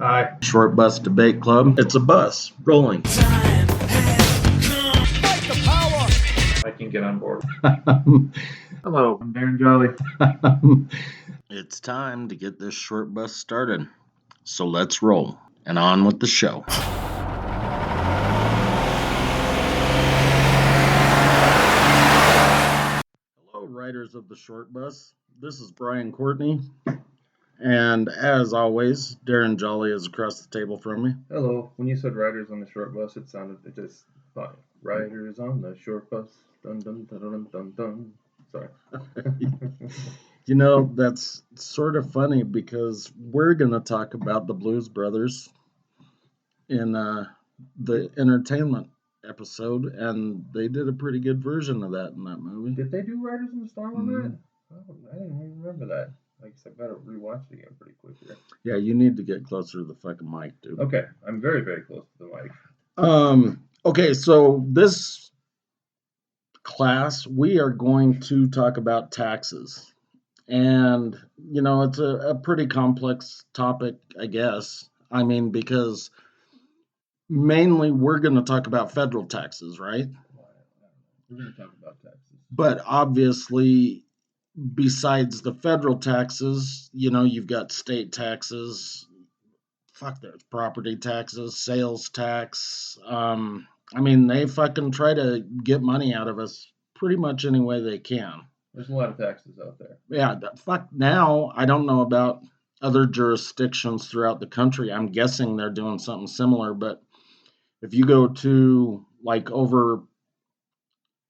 Hi. Short Bus Debate Club. It's a bus rolling. I can get on board. Hello, I'm Darren Jolly. It's time to get this short bus started. So let's roll and on with the show. Hello, riders of the short bus. This is Brian Courtney. And as always, Darren Jolly is across the table from me. Hello. When you said riders on the short bus, it just fine. Riders on the short bus. Dun dun dun dun dun dun. Sorry. You know, that's sort of funny because we're going to talk about the Blues Brothers in the entertainment episode, and they did a pretty good version of that in that movie. Did they do Riders in the Storm on that? Oh, I didn't even remember that. I guess I better rewatch it again pretty quick here. Yeah, you need to get closer to the fucking mic, dude. Okay, I'm very, very close to the mic. Okay, so this class, we are going to talk about taxes. And, you know, it's a pretty complex topic, I guess. I mean, because mainly we're going to talk about federal taxes, right? We're going to talk about taxes. But obviously, besides the federal taxes, you know, you've got state taxes. Fuck, there's property taxes, sales tax. I mean, they fucking try to get money out of us pretty much any way they can. There's a lot of taxes out there. Yeah, fuck, now I don't know about other jurisdictions throughout the country. I'm guessing they're doing something similar, but if you go to like over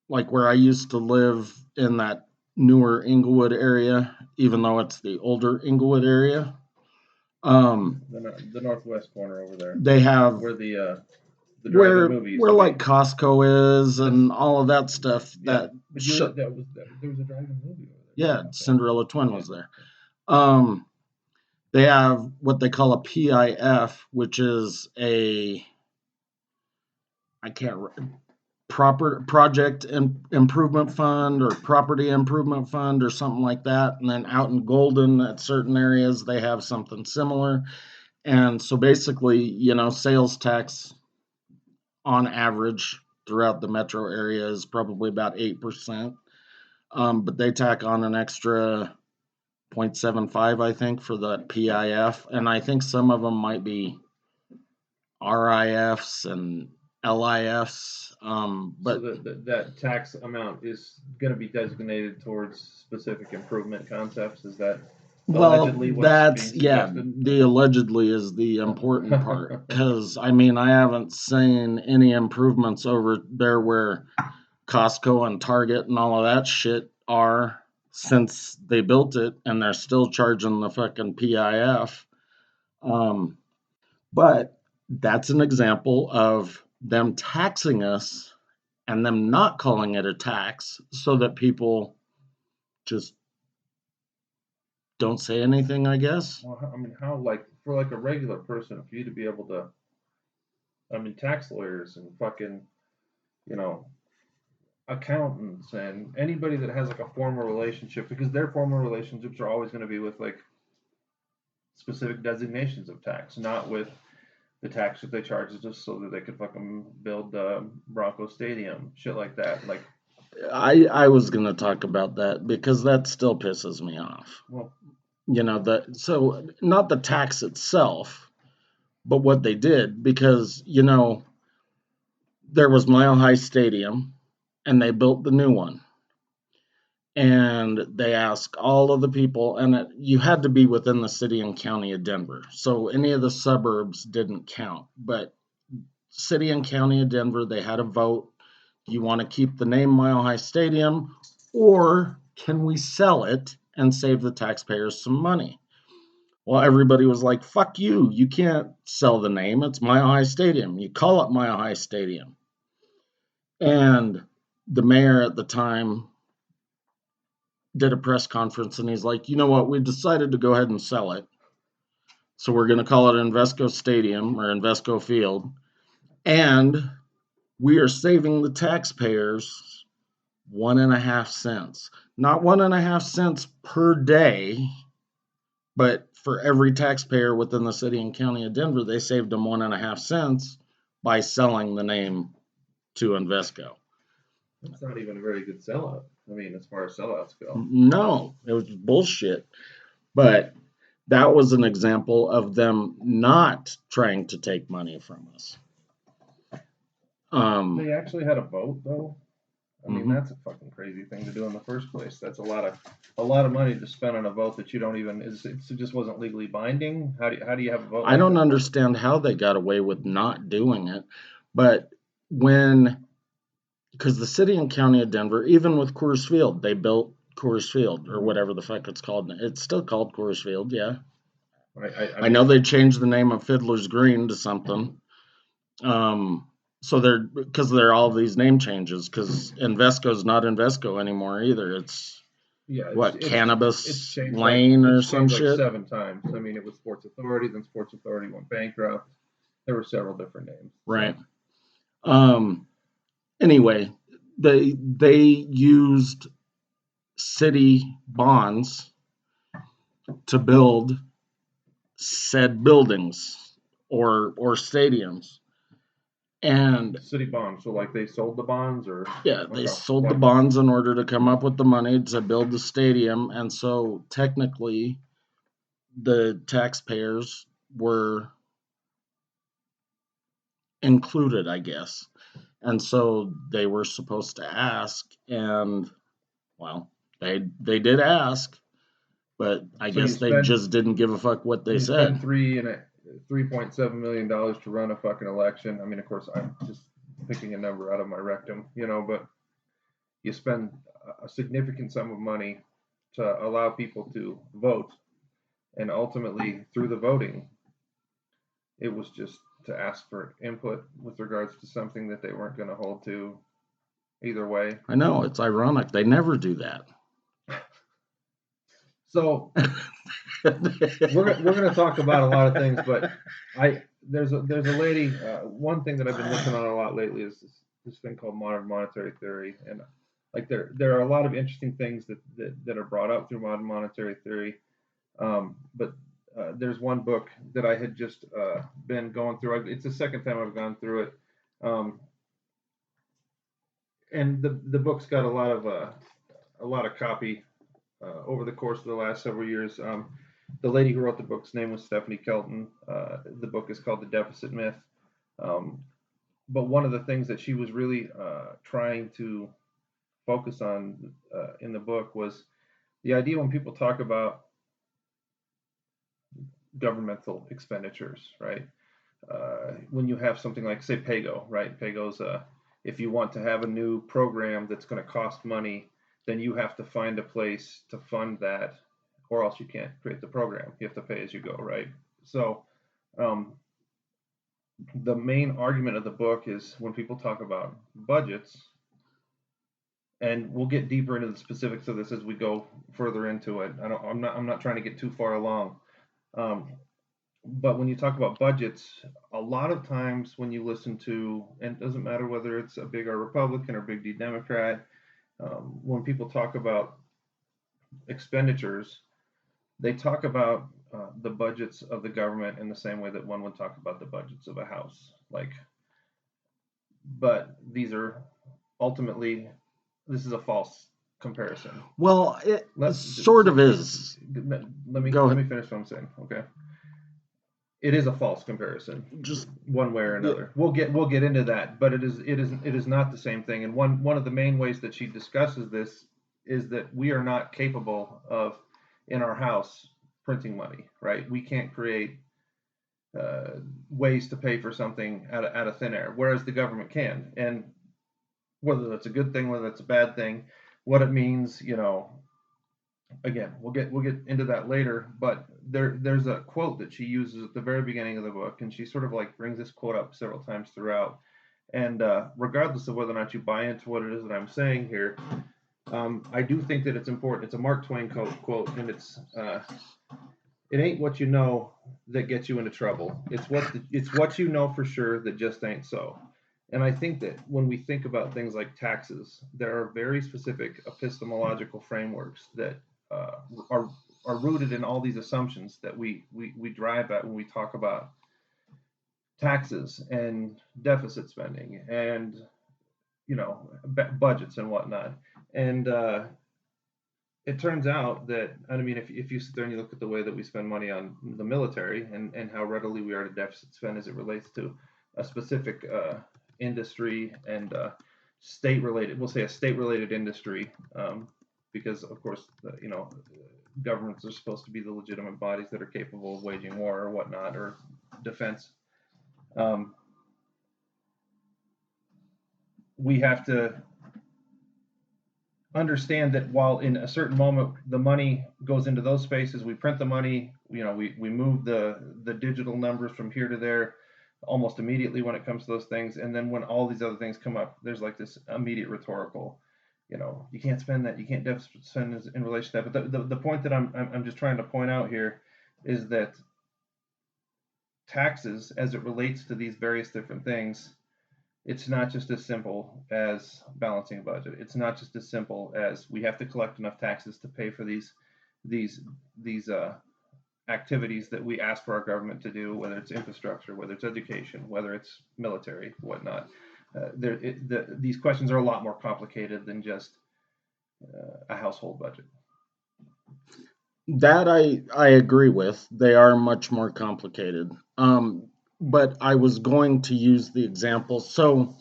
like where I used to live in that newer Inglewood area, even though it's the older Inglewood area, the northwest corner over there. They have where the where movie where like Costco is and all of that stuff. Yeah, there was a drive-in movie over there. Yeah, okay. Cinderella Twin was there. They have what they call a PIF, which is project improvement fund or property improvement fund or something like that. And then out in Golden at certain areas, they have something similar. And so basically, you know, sales tax on average throughout the metro area is probably about 8%. But they tack on an extra 0.75, I think, for the PIF. And I think some of them might be RIFs and LIFs. But so that tax amount is going to be designated towards specific improvement concepts. Is that allegedly that's the allegedly is the important part, because I mean, I haven't seen any improvements over there where Costco and Target and all of that shit are since they built it, and they're still charging the fucking PIF. But that's an example of them taxing us and them not calling it a tax so that people just don't say anything, I guess. Well, I mean, how, like, for like a regular person, for you to be able to, I mean, tax lawyers and fucking, you know, accountants and anybody that has like a formal relationship, because their formal relationships are always going to be with like specific designations of tax, not with the tax that they charge just so that they could fucking build Bronco Stadium, shit like that. Like, I was gonna talk about that because that still pisses me off. Well, you know, so not the tax itself, but what they did, because you know there was Mile High Stadium, and they built the new one, and they asked all of the people, and you had to be within the city and county of Denver, so any of the suburbs didn't count. But city and county of Denver, they had a vote. Do you want to keep the name Mile High Stadium, or can we sell it and save the taxpayers some money? Well, everybody was like, fuck you. You can't sell the name. It's Mile High Stadium. You call it Mile High Stadium. And the mayor at the time did a press conference, and he's like, you know what? We decided to go ahead and sell it. So we're going to call it Invesco Stadium or Invesco Field. And we are saving the taxpayers 1.5 cents. Not 1.5 cents per day, But for every taxpayer within the city and county of Denver, they saved them 1.5 cents by selling the name to Invesco. That's not even a very good sellout. I mean, as far as sellouts go. No, it was bullshit. But that was an example of them not trying to take money from us. They actually had a vote, though. I mean, Mhm. that's a fucking crazy thing to do in the first place. That's a lot of money to spend on a vote that you don't even it just wasn't legally binding. How do you have a vote? I like don't that? understand how they got away with not doing it, but because the city and county of Denver, even with Coors Field, they built Coors Field or whatever the fuck it's called. It's still called Coors Field, yeah. I know they changed the name of Fiddler's Green to something. So they're all these name changes because Invesco's not Invesco anymore either. It's Cannabis Lane or some shit. 7 times. I mean, it was Sports Authority, then Sports Authority went bankrupt. There were several different names. Right. So. Anyway, they used city bonds to build said buildings or stadiums. And city bonds, so like they sold the bonds, or yeah, they sold the bonds in order to come up with the money to build the stadium, and so technically the taxpayers were included, I guess. And so they were supposed to ask, and well, they did ask, but I guess they just didn't give a fuck what they said. Spend $3.7 million to run a fucking election. I mean, of course, I'm just picking a number out of my rectum, but you spend a significant sum of money to allow people to vote, and ultimately through the voting, it was just to ask for input with regards to something that they weren't going to hold to either way. I know, it's ironic. They never do that. So we're going to talk about a lot of things, but there's a lady. One thing that I've been looking on a lot lately is this thing called modern monetary theory, and like there are a lot of interesting things that are brought up through modern monetary theory. But there's one book that I had just been going through. It's the second time I've gone through it, and the book's got a lot of copy over the course of the last several years. The lady who wrote the book's name was Stephanie Kelton. The book is called The Deficit Myth. But one of the things that she was really trying to focus on in the book was the idea when people talk about governmental expenditures, right? When you have something like, say, PAYGO, right? PAYGO's if you want to have a new program that's going to cost money, then you have to find a place to fund that, or else you can't create the program. You have to pay as you go, right? So the main argument of the book is when people talk about budgets, and we'll get deeper into the specifics of this as we go further into it. I'm not trying to get too far along. But when you talk about budgets, a lot of times when you listen to, and it doesn't matter whether it's a big R Republican or big D Democrat, when people talk about expenditures, they talk about the budgets of the government in the same way that one would talk about the budgets of a house. But these are ultimately, this is a false comparison. Well, it sort of is. Let me finish what I'm saying. Okay. It is a false comparison, just one way or another. Yeah. We'll get into that, but it is not the same thing. And one of the main ways that she discusses this is that we are not capable of, in our house, printing money, right? We can't create ways to pay for something out of thin air, whereas the government can. And whether that's a good thing, whether that's a bad thing, what it means, again, we'll get into that later, but there's a quote that she uses at the very beginning of the book, and she sort of like brings this quote up several times throughout. And regardless of whether or not you buy into what it is that I'm saying here, I do think that it's important. It's a Mark Twain quote, and it's it ain't what you know that gets you into trouble. It's what you know for sure that just ain't so. And I think that when we think about things like taxes, there are very specific epistemological frameworks that are are rooted in all these assumptions that we drive at when we talk about taxes and deficit spending and budgets and whatnot. And it turns out that, I mean, if you sit there and you look at the way that we spend money on the military and how readily we are to deficit spend as it relates to a specific industry and state related, we'll say a state related industry, because of course, governments are supposed to be the legitimate bodies that are capable of waging war or whatnot, or defense. We have to understand that while in a certain moment the money goes into those spaces, we print the money, we move the digital numbers from here to there almost immediately when it comes to those things, and then when all these other things come up, there's like this immediate rhetorical, you can't spend that, you can't deficit spend in relation to that. But the point that I'm just trying to point out here is that taxes, as it relates to these various different things, it's not just as simple as balancing a budget. It's not just as simple as we have to collect enough taxes to pay for these activities that we ask for our government to do, whether it's infrastructure, whether it's education, whether it's military, whatnot. These questions are a lot more complicated than just a household budget. That I agree with. They are much more complicated. But I was going to use the example. So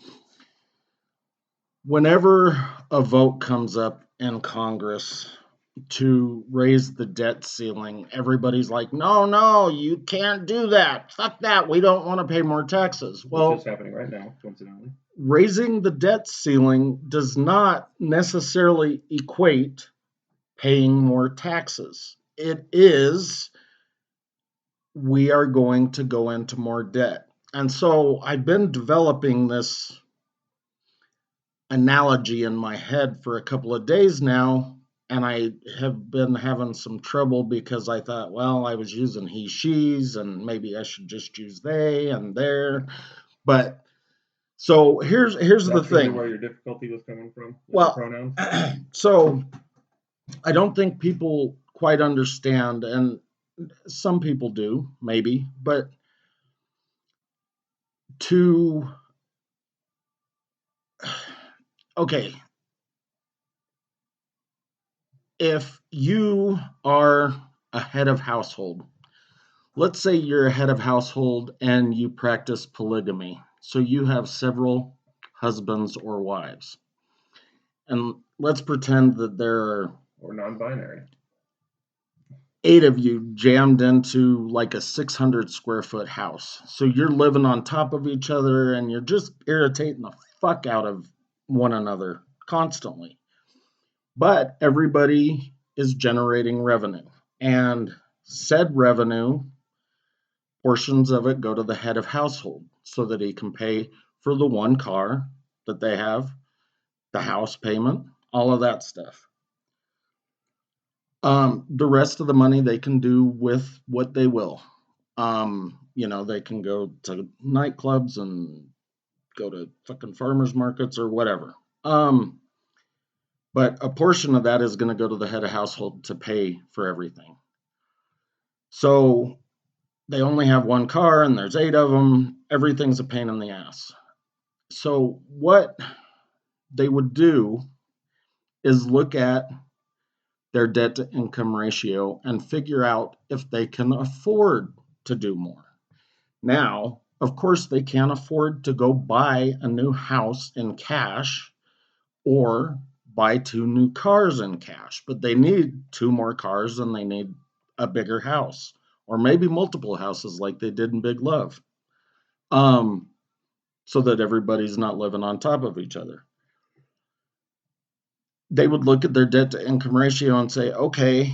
whenever a vote comes up in Congress to raise the debt ceiling, everybody's like, no, you can't do that. Fuck that. We don't want to pay more taxes. Well, which is happening right now, coincidentally. Raising the debt ceiling does not necessarily equate paying more taxes. It is, we are going to go into more debt. And so I've been developing this analogy in my head for a couple of days now, and I have been having some trouble because I thought, well, I was using he, she's, and maybe I should just use they and their. But so here's the thing. Really where your difficulty was coming from with the pronouns? So I don't think people quite understand, and some people do, maybe, but okay, if you are a head of household, let's say you're a head of household and you practice polygamy, so you have several husbands or wives, and let's pretend that there are, or non-binary, 8 of you jammed into like a 600 square foot house. So you're living on top of each other and you're just irritating the fuck out of one another constantly. But everybody is generating revenue, and said revenue, portions of it go to the head of household so that he can pay for the one car that they have, the house payment, all of that stuff. The rest of the money they can do with what they will. They can go to nightclubs and go to fucking farmers markets or whatever. But a portion of that is going to go to the head of household to pay for everything. So they only have one car and there's 8 of them. Everything's a pain in the ass. So what they would do is look at their debt to income ratio and figure out if they can afford to do more. Now, of course, they can't afford to go buy a new house in cash or buy 2 new cars in cash, but they need 2 more cars and they need a bigger house, or maybe multiple houses like they did in Big Love, so that everybody's not living on top of each other. They would look at their debt to income ratio and say, okay,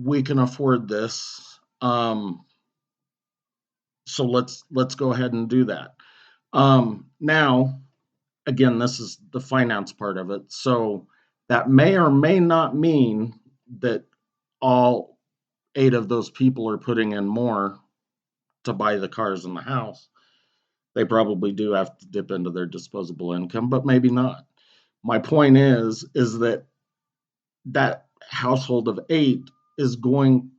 we can afford this. So let's go ahead and do that. Now, again, this is the finance part of it. So that may or may not mean that all 8 of those people are putting in more to buy the cars and the house. They probably do have to dip into their disposable income, but maybe not. My point is that household of 8 is going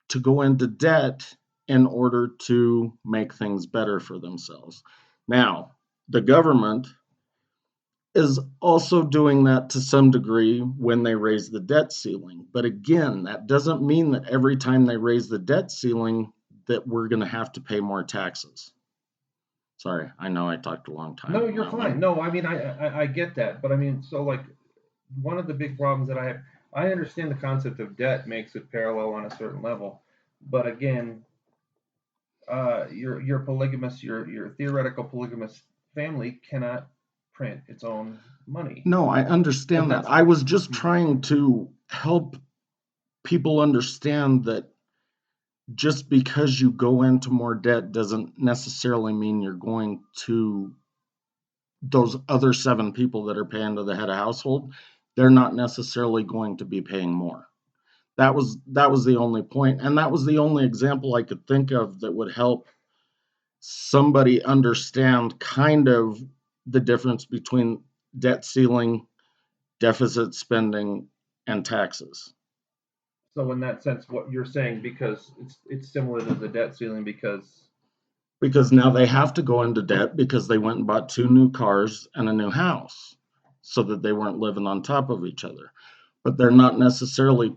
to go into debt in order to make things better for themselves. Now, the government is also doing that to some degree when they raise the debt ceiling. But again, that doesn't mean that every time they raise the debt ceiling that we're going to have to pay more taxes. Sorry, I know I talked a long time. No, you're fine. No, I mean I get that, but I mean, so like one of the big problems that I have, I understand the concept of debt makes it parallel on a certain level, but again, your polygamous, your theoretical polygamous family cannot print its own money. No, I understand that. I was just trying to help people understand that just because you go into more debt doesn't necessarily mean you're going to those other 7 people that are paying to the head of household, they're not necessarily going to be paying more. That was the only point, and that was the only example I could think of that would help somebody understand kind of the difference between debt ceiling, deficit spending, and taxes. So in that sense, what you're saying, because it's similar to the debt ceiling, because now they have to go into debt because they went and bought 2 new cars and a new house so that they weren't living on top of each other. But they're not necessarily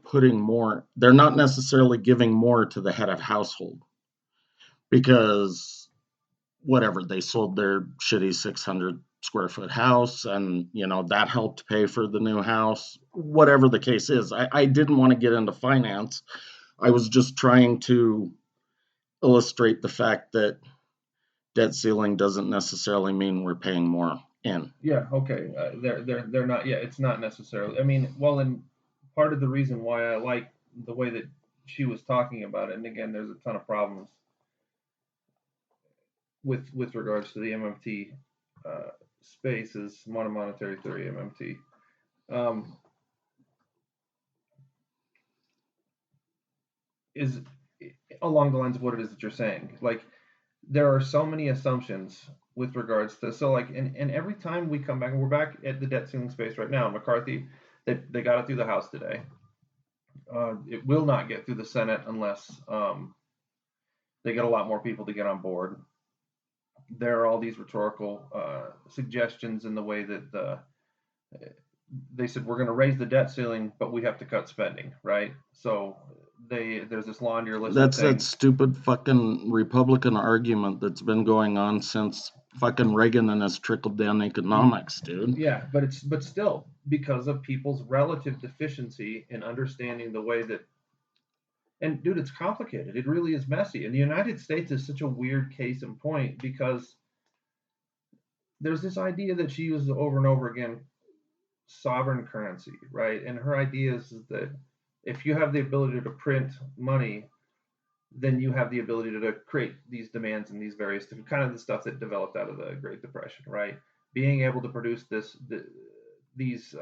they're not necessarily giving more to the head of household because whatever, they sold their shitty 600 square foot house and that helped pay for the new house, whatever the case is. I didn't want to get into finance. I was just trying to illustrate the fact that debt ceiling doesn't necessarily mean we're paying more in. Yeah, okay. They're not. Yeah, it's not necessarily. I mean, well, and part of the reason why I like the way that she was talking about it, and again, there's a ton of problems with regards to the MMT space is monetary theory MMT. Is along the lines of what it is that you're saying. Like there are so many assumptions with regards to and every time we come back, and we're back at the debt ceiling space right now. McCarthy, they got it through the House today. It will not get through the Senate unless they get a lot more people to get on board. There are all these rhetorical suggestions in the way that they said we're going to raise the debt ceiling, but we have to cut spending, right? So there's this laundry list. That's that stupid fucking Republican argument that's been going on since fucking Reagan and his trickle down economics, dude. Yeah, but still, because of people's relative deficiency in understanding the way that, and dude, it's complicated. It really is messy. And the United States is such a weird case in point because there's this idea that she uses over and over again, sovereign currency, right? And her idea is that if you have the ability to print money, then you have the ability to create these demands and these various different kind of the stuff that developed out of the Great Depression, right? Being able to produce these,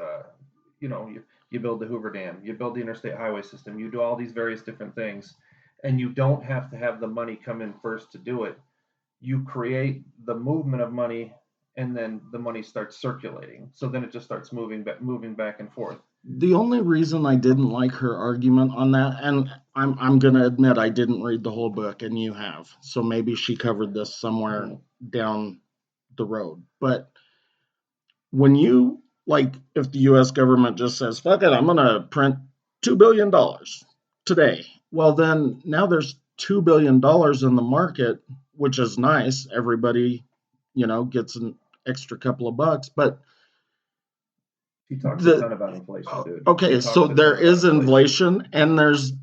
you build the Hoover Dam, you build the interstate highway system, you do all these various different things, and you don't have to have the money come in first to do it. You create the movement of money, and then the money starts circulating. So then it just starts moving back and forth. The only reason I didn't like her argument on that, and I'm going to admit I didn't read the whole book, and you have, so maybe she covered this somewhere down the road. But when you, if the U.S. government just says, fuck it, I'm going to print $2 billion today, well, then now there's $2 billion in the market, which is nice. Everybody, gets an extra couple of bucks, but she talks a ton about inflation, dude. Okay, so there is inflation and there's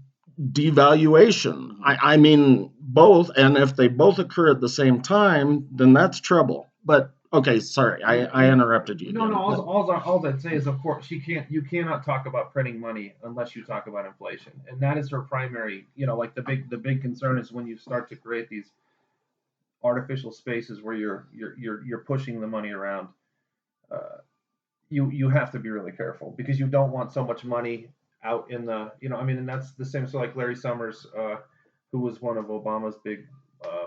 devaluation. I mean both, and if they both occur at the same time, then that's trouble. But okay, sorry, I interrupted you. No, all I'd say is, of course, you cannot talk about printing money unless you talk about inflation, and that is her primary. The big concern is when you start to create these artificial spaces where you're pushing the money around. You have to be really careful because you don't want so much money out in the, and that's the same. So like Larry Summers, who was one of Obama's big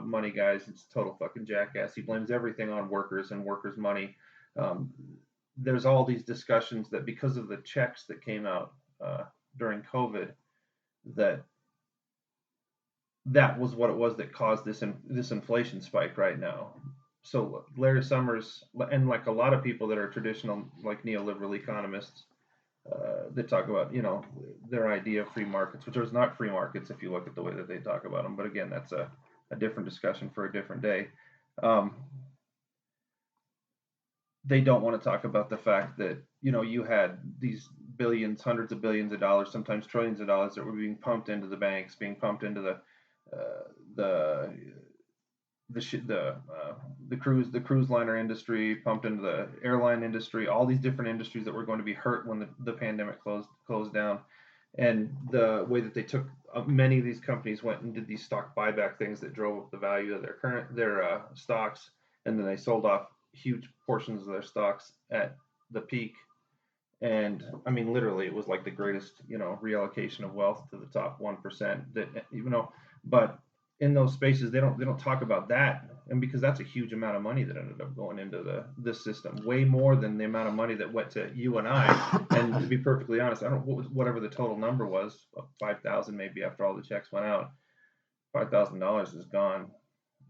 money guys, it's total fucking jackass. He blames everything on workers and workers' money. There's all these discussions that because of the checks that came out during COVID, that that was what it was that caused this inflation spike right now. So Larry Summers and like a lot of people that are traditional like neoliberal economists that talk about their idea of free markets, which is not free markets if you look at the way that they talk about them. But again, that's a different discussion for a different day. They don't want to talk about the fact that you had these billions, hundreds of billions of dollars, sometimes trillions of dollars that were being pumped into the banks, being pumped into the cruise liner industry, pumped into the airline industry, all these different industries that were going to be hurt when the pandemic closed down. And the way that they took many of these companies went and did these stock buyback things that drove up the value of their stocks, and then they sold off huge portions of their stocks at the peak. And I mean, literally, it was like the greatest, reallocation of wealth to the top 1%. But in those spaces, they don't talk about that, and because that's a huge amount of money that ended up going into this system, way more than the amount of money that went to you and I. And to be perfectly honest, I don't whatever the total number was, 5,000 maybe after all the checks went out, $5,000 is gone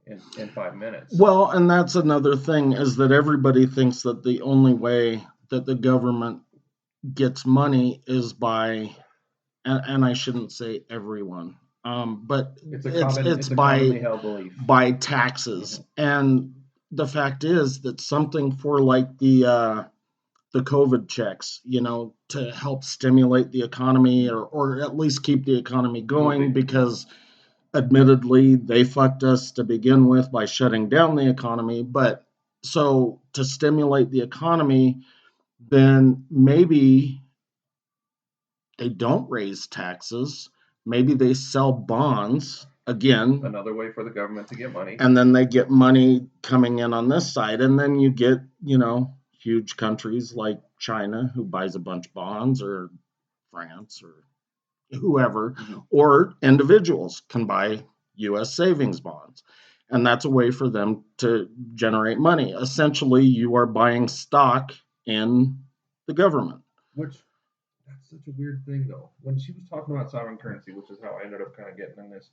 in 5 minutes. Well, and that's another thing, is that everybody thinks that the only way that the government gets money is by, and I shouldn't say everyone, but it's by taxes. Mm-hmm. And the fact is that something for like the COVID checks, to help stimulate the economy or at least keep the economy going, because admittedly they fucked us to begin with by shutting down the economy. But so to stimulate the economy, then maybe they don't raise taxes. Maybe they sell bonds, again. Another way for the government to get money. And then they get money coming in on this side. And then you get, huge countries like China who buys a bunch of bonds, or France, or whoever, mm-hmm. or individuals can buy U.S. savings bonds. And that's a way for them to generate money. Essentially, you are buying stock in the government. Which, that's such a weird thing, though. When she was talking about sovereign currency, which is how I ended up kind of getting in this,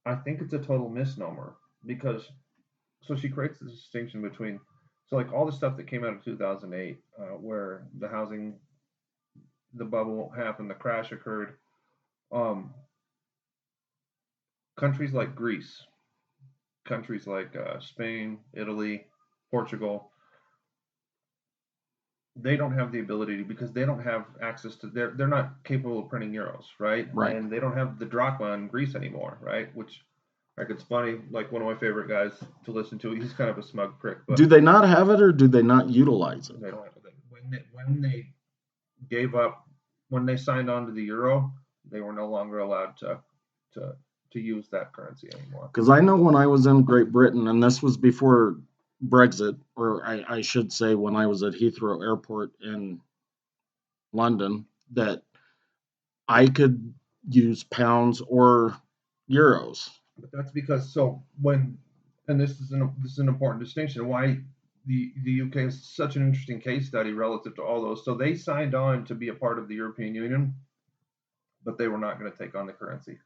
I think it's a total misnomer, because, so she creates this distinction between, so like all the stuff that came out of 2008, where the bubble happened, the crash occurred, countries like Greece, countries like Spain, Italy, Portugal, they don't have the ability to, because they don't have access to, they're not capable of printing euros, right? Right. And they don't have the drachma in Greece anymore, right? Which, like, it's funny, like one of my favorite guys to listen to, he's kind of a smug prick. But do they not have it, or do they not utilize it? They don't have it. When they gave up, when they signed on to the euro, they were no longer allowed to use that currency anymore. Because I know when I was in Great Britain, and this was before Brexit, or I should say when I was at Heathrow Airport in London, that I could use pounds or euros. But that's because, and this is an important distinction, why the UK is such an interesting case study relative to all those. So they signed on to be a part of the European Union, but they were not going to take on the currency.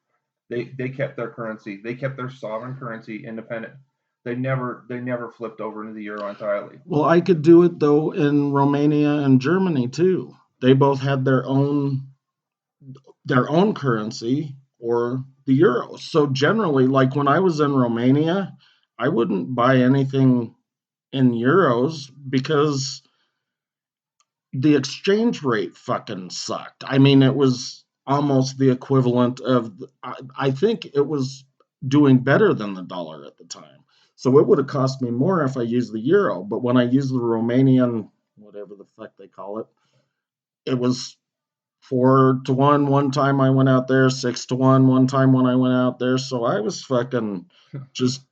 They kept their currency. They kept their sovereign currency independent. They never flipped over into the euro entirely. Well, I could do it though in Romania and Germany too. They both had their own currency, or the euro. So generally, like when I was in Romania, I wouldn't buy anything in euros because the exchange rate fucking sucked. I mean, it was almost the equivalent of, I think it was doing better than the dollar at the time. So it would have cost me more if I used the euro. But when I used the Romanian, whatever the fuck they call it, it was 4-1 one time I went out there, 6-1 one time when I went out there. So I was fucking just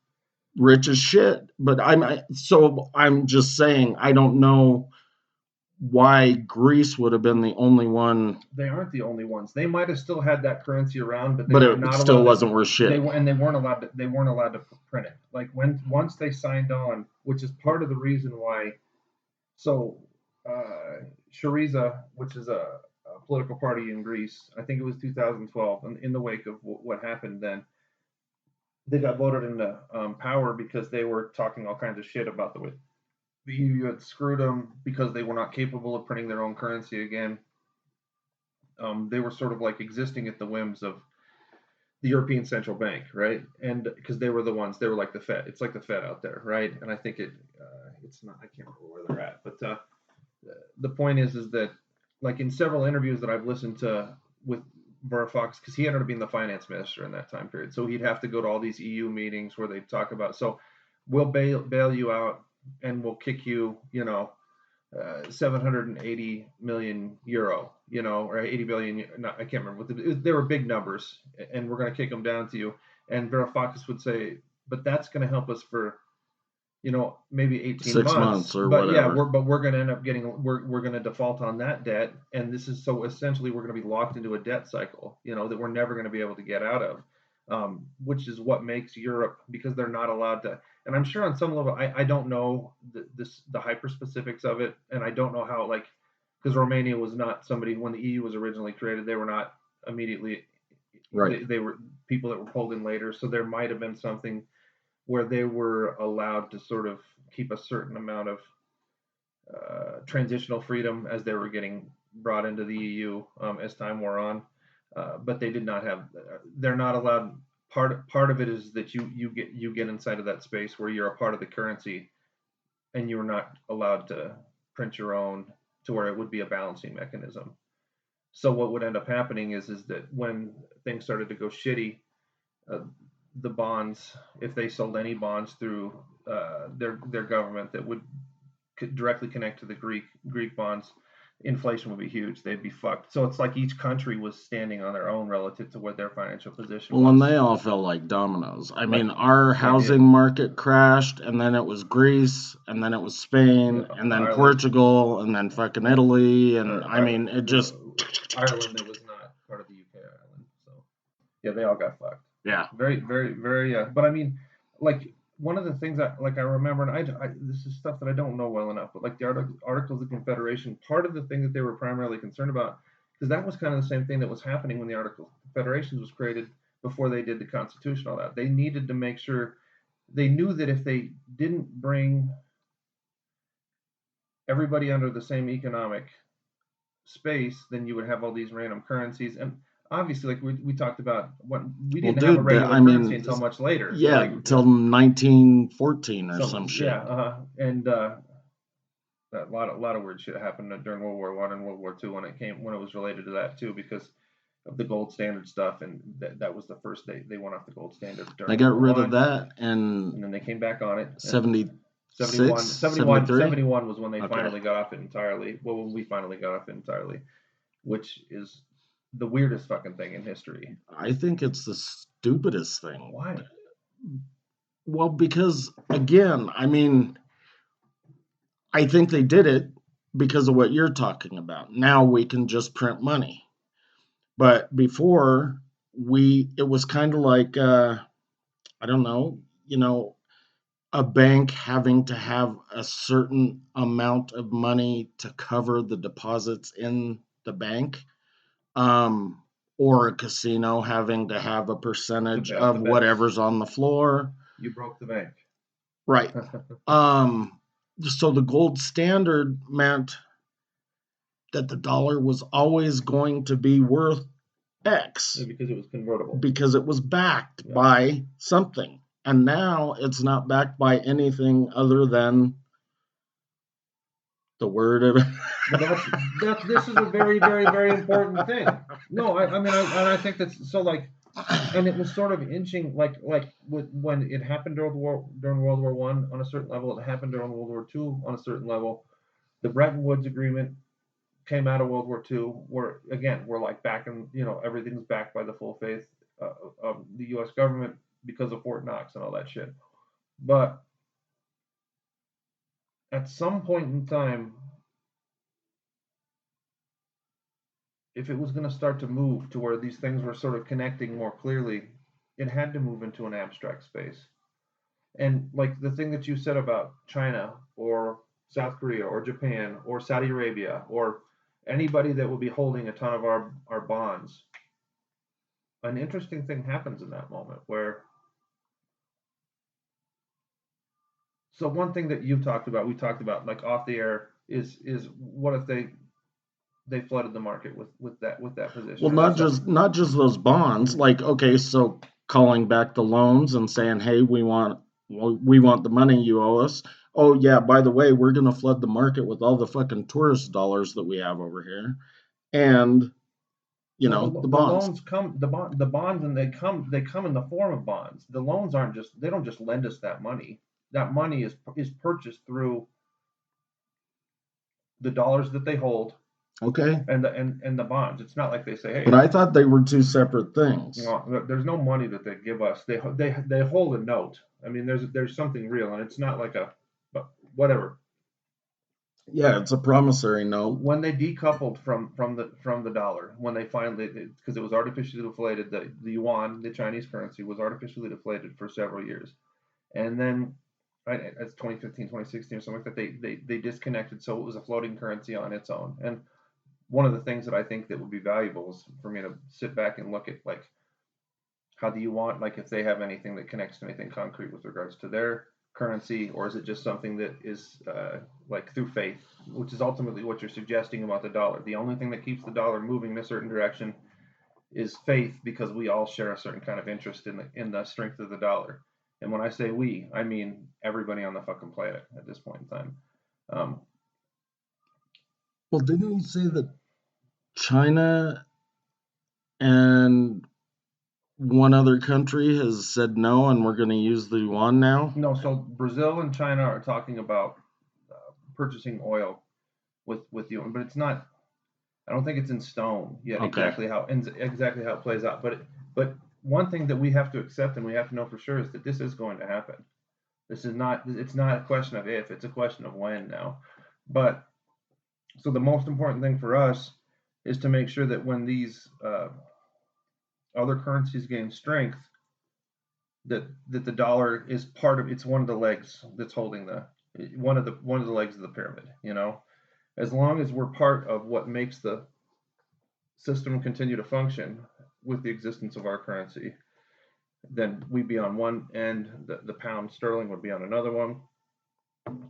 rich as shit. But I'm just saying, I don't know why Greece would have been the only one. They aren't the only ones. They might have still had that currency around, but it still wasn't worth shit. They weren't allowed to print it. Like once they signed on, which is part of the reason why. So Syriza, which is a political party in Greece, I think it was 2012, and in the wake of what happened then, they got voted into power because they were talking all kinds of shit about the way the EU had screwed them because they were not capable of printing their own currency again. They were sort of like existing at the whims of the European Central Bank, right? And because they were the ones, they were like the Fed. It's like the Fed out there, right? And I think it's not. I can't remember where they're at, but the point is that like in several interviews that I've listened to with Varoufakis, because he ended up being the finance minister in that time period, so he'd have to go to all these EU meetings where they talk about, so we'll bail you out and we'll kick you, 780 million euro, or 80 billion. No, I can't remember. They were big numbers, and we're going to kick them down to you. And Varoufakis would say, but that's going to help us for, maybe 18 6 months or whatever. Yeah, we're going to end up we're going to default on that debt, and this is so essentially we're going to be locked into a debt cycle, that we're never going to be able to get out of, which is what makes Europe, because they're not allowed to. And I'm sure on some level, I don't know the hyper specifics of it, and I don't know how, like, because Romania was not somebody when the EU was originally created, they were not immediately right. They were people that were pulled in later, so there might have been something where they were allowed to sort of keep a certain amount of transitional freedom as they were getting brought into the EU as time wore on, but they did not have. They're not allowed. Part of it is that you get inside of that space where you're a part of the currency, and you're not allowed to print your own to where it would be a balancing mechanism. So what would end up happening is that when things started to go shitty, the bonds, if they sold any bonds through their government that would directly connect to the Greek bonds, inflation would be huge. They'd be fucked. So it's like each country was standing on their own relative to what their financial position was. Well, and they all fell like dominoes. I mean, our housing market crashed, and then it was Greece, and then it was Spain, and then Ireland. Portugal, and then fucking Italy, and I mean, it just. Ireland that was not part of the UK Ireland. So yeah, they all got fucked. Yeah. Very, very, very. But I mean, like, one of the things that, like, I remember, and I this is stuff that I don't know well enough, but like the Articles of Confederation, part of the thing that they were primarily concerned about, because that was kind of the same thing that was happening when the Articles of Confederation was created before they did the Constitution, all that. They needed to make sure, they knew that if they didn't bring everybody under the same economic space, then you would have all these random currencies. And obviously, like we talked about, what we didn't have a regular currency until much later. Yeah, like, until 1914 or some shit. Yeah, and a lot of weird shit happened during World War I and World War II when it was related to that too, because of the gold standard stuff, and that was the first they went off the gold standard. They got rid of that, and then they came back on it. 71 was when they finally got off it entirely. Well, when we finally got off it entirely, which is the weirdest fucking thing in history. I think it's the stupidest thing. Why? Well, because, again, I mean, I think they did it because of what you're talking about. Now we can just print money. But before, it was kind of like, I don't know, a bank having to have a certain amount of money to cover the deposits in the bank, or a casino having to have a percentage of whatever's on the floor. You broke the bank. Right. So the gold standard meant that the dollar was always going to be worth X. Yeah, because it was convertible. Because it was backed by something. And now it's not backed by anything other than the word of it. But this is a very, very, very important thing. No, I think that's so, like, and it was sort of inching, like when it happened during World War I on a certain level, it happened during World War II on a certain level. The Bretton Woods Agreement came out of World War II, where again we're like backing, everything's backed by the full faith of the U.S. government because of Fort Knox and all that shit. But at some point in time, if it was going to start to move to where these things were sort of connecting more clearly, it had to move into an abstract space. And like the thing that you said about China or South Korea or Japan or Saudi Arabia or anybody that will be holding a ton of our bonds, an interesting thing happens in that moment where, so one thing that you've talked about, we talked about like off the air, is what if they flooded the market with that position, Well, or that's something. not just those bonds. Mhm. Like, okay, so calling back the loans and saying, hey, we want the money you owe us. Oh yeah, by the way, we're gonna flood the market with all the fucking tourist dollars that we have over here, and Well, the the bonds. loans come, the bonds, and they come in the form of bonds. The loans aren't just, they don't just lend us that money. That money is purchased through the dollars that they hold Okay, and the bonds. It's not like they say, but hey, I thought they were two separate you things. know, there's no money that they give us. They hold a note. I mean, there's something real, and it's not like a, but whatever. Yeah, it's a promissory note. When they decoupled from the dollar, when they finally, because it was artificially deflated, the yuan, the Chinese currency, was artificially deflated for several years, and then right, that's 2015, 2016 or something like that. They disconnected, so it was a floating currency on its own. And one of the things that I think that would be valuable is for me to sit back and look at, like, how do you want, like, if they have anything that connects to anything concrete with regards to their currency, or is it just something that is like through faith, which is ultimately what you're suggesting about the dollar. The only thing that keeps the dollar moving in a certain direction is faith, because we all share a certain kind of interest in the strength of the dollar. And when I say we, I mean everybody on the fucking planet at this point in time. Um, Well, didn't you say that China and one other country has said no, and we're going to use the yuan now? no, so Brazil and China are talking about purchasing oil with you, but it's not. I don't think it's in stone yet Okay. exactly how it plays out. But one thing that we have to accept and we have to know for sure is that this is going to happen. This is not. It's not a question of if. It's a question of when now. But so the most important thing for us is to make sure that when these other currencies gain strength, that the dollar is part of. It's one of the legs that's holding one of the legs of the pyramid. As long as we're part of what makes the system continue to function with the existence of our currency, then we'd be on one end, the pound sterling would be on another one,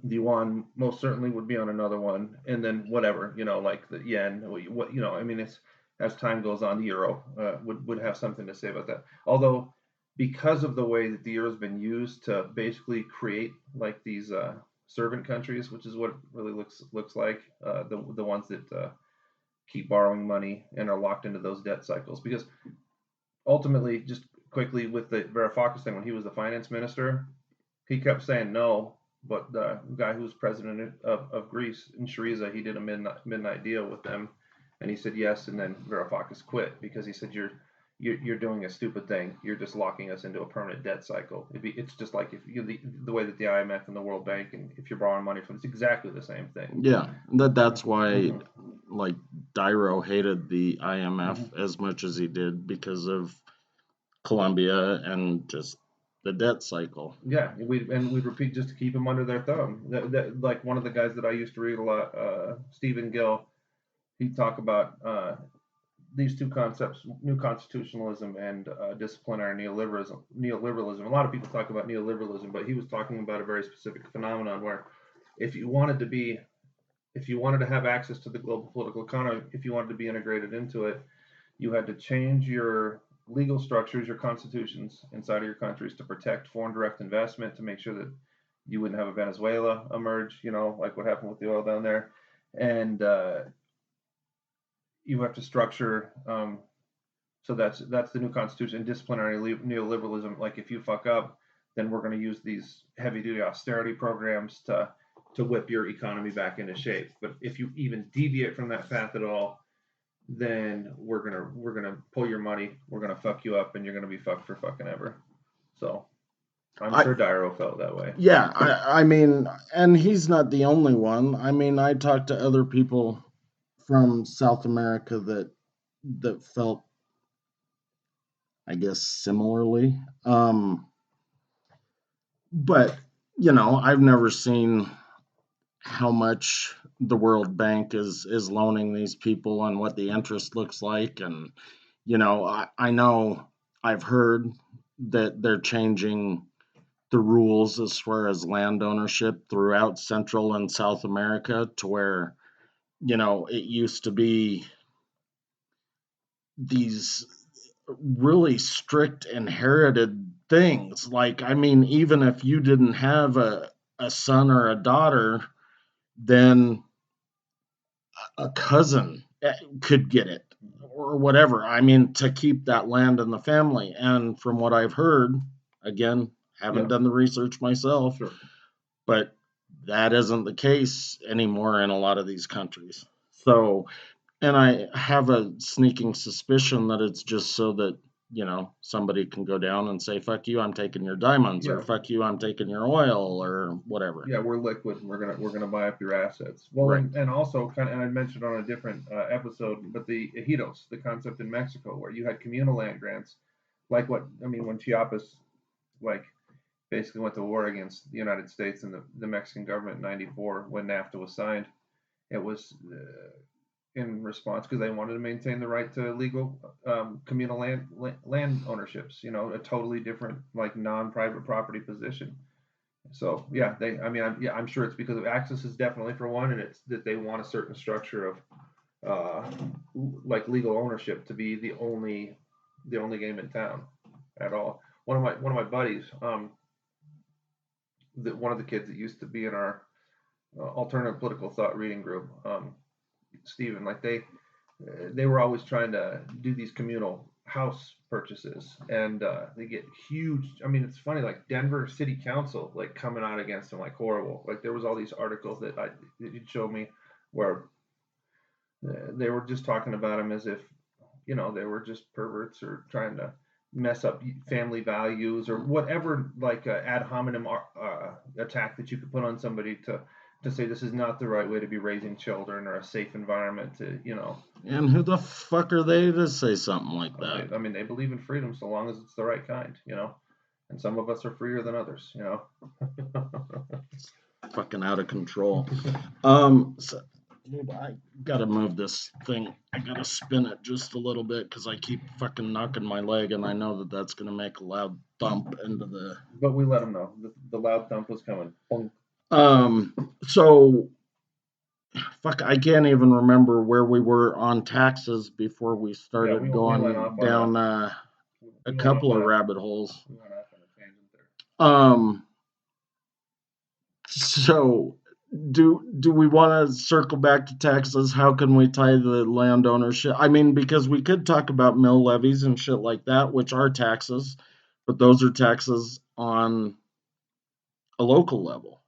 the yuan most certainly would be on another one, and then whatever, like the yen, I mean, it's, as time goes on, the euro would have something to say about that. Although, because of the way that the euro has been used to basically create like these servant countries, which is what it really looks like, the ones that keep borrowing money and are locked into those debt cycles. Because ultimately, just quickly with the Varoufakis thing, when he was the finance minister, he kept saying no. But the guy who was president of Greece in Syriza, he did a midnight deal with them, and he said yes. And then Varoufakis quit because he said you're doing a stupid thing. You're just locking us into a permanent debt cycle. It's just like if you the way that the IMF and the World Bank, and if you're borrowing money from, it's exactly the same thing. Yeah, that's why Mm-hmm. like Dyro hated the IMF Mm-hmm. as much as he did because of Colombia and just the debt cycle. Yeah, we'd repeat just to keep them under their thumb. Like one of the guys that I used to read a lot, Stephen Gill, he'd talk about these two concepts: new constitutionalism and disciplinary neoliberalism. Neoliberalism. A lot of people talk about neoliberalism, but he was talking about a very specific phenomenon where, if you wanted to be, if you wanted to have access to the global political economy, if you wanted to be integrated into it, you had to change your legal structures, your constitutions inside of your countries to protect foreign direct investment, to make sure that you wouldn't have a Venezuela emerge, like what happened with the oil down there. And you have to structure, so that's the new constitution. Disciplinary neoliberalism, like if you fuck up, then we're going to use these heavy duty austerity programs to whip your economy back into shape. But if you even deviate from that path at all, then we're gonna pull your money, we're gonna fuck you up, and you're gonna be fucked for fucking ever. So I'm I sure Dyro felt that way. Yeah, I mean, and he's not the only one. I mean, I talked to other people from South America that felt, I guess, similarly. But I've never seen how much the World Bank is loaning these people and what the interest looks like. And, I know I've heard that they're changing the rules as far as land ownership throughout Central and South America to where, it used to be these really strict inherited things. Like, I mean, even if you didn't have a son or a daughter, then a cousin could get it or whatever. I mean, to keep that land in the family. And from what I've heard, again, haven't done the research myself, Sure. but that isn't the case anymore in a lot of these countries. So, and I have a sneaking suspicion that it's just so that, somebody can go down and say, fuck you, I'm taking your diamonds, or fuck you, I'm taking your oil, or whatever. Yeah, we're liquid. And we're gonna buy up your assets. Well, Right. and also kind of, and I mentioned on a different episode, but the ejidos, the concept in Mexico, where you had communal land grants, like when Chiapas, like basically went to war against the United States and the Mexican government in '94 when NAFTA was signed. It was in response because they wanted to maintain the right to legal communal land ownerships. A totally different, like non-private property position. So yeah, I'm sure it's because of access is definitely for one, and it's that they want a certain structure of like legal ownership to be the only game in town at all. One of my buddies, one of the kids that used to be in our alternative political thought reading group, Stephen, like they were always trying to do these communal house purchases, and they get huge. I mean, it's funny, like Denver City Council, like coming out against them, like horrible. Like there was all these articles that you'd show me where they were just talking about them as if they were just perverts or trying to mess up family values or whatever, like ad hominem attack that you could put on somebody to say this is not the right way to be raising children or a safe environment to. And who the fuck are they to say something like that? I mean, they believe in freedom so long as it's the right kind, and some of us are freer than others. Fucking out of control. So, dude, I gotta move this thing. I gotta spin it just a little bit because I keep fucking knocking my leg, and I know that that's gonna make a loud thump into the. But we let them know the loud thump was coming. So, fuck, I can't even remember where we were on taxes before we started we going went down a couple of rabbit holes. We went off on a tangent there. So do we want to circle back to taxes? How can we tie the land ownership? I mean, because we could talk about mill levies and shit like that, which are taxes, but those are taxes on a local level,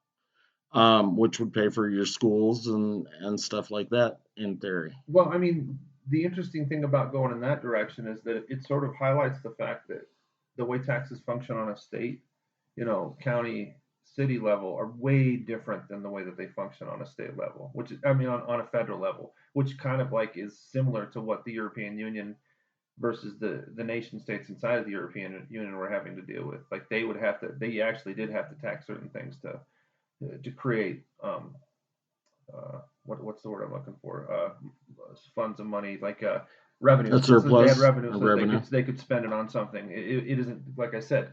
which would pay for your schools and stuff like that in theory. Well, I mean, the interesting thing about going in that direction is that it sort of highlights the fact that the way taxes function on a state, county, city level are way different than the way that they function on a state level, which is, I mean, on a federal level, which kind of like is similar to what the European Union versus the nation states inside of the European Union were having to deal with. Like they actually did have to tax certain things to create what's the word I'm looking for? Funds of money, like revenue. A surplus. So they had revenue, so revenue. they could spend it on something. It isn't, like I said,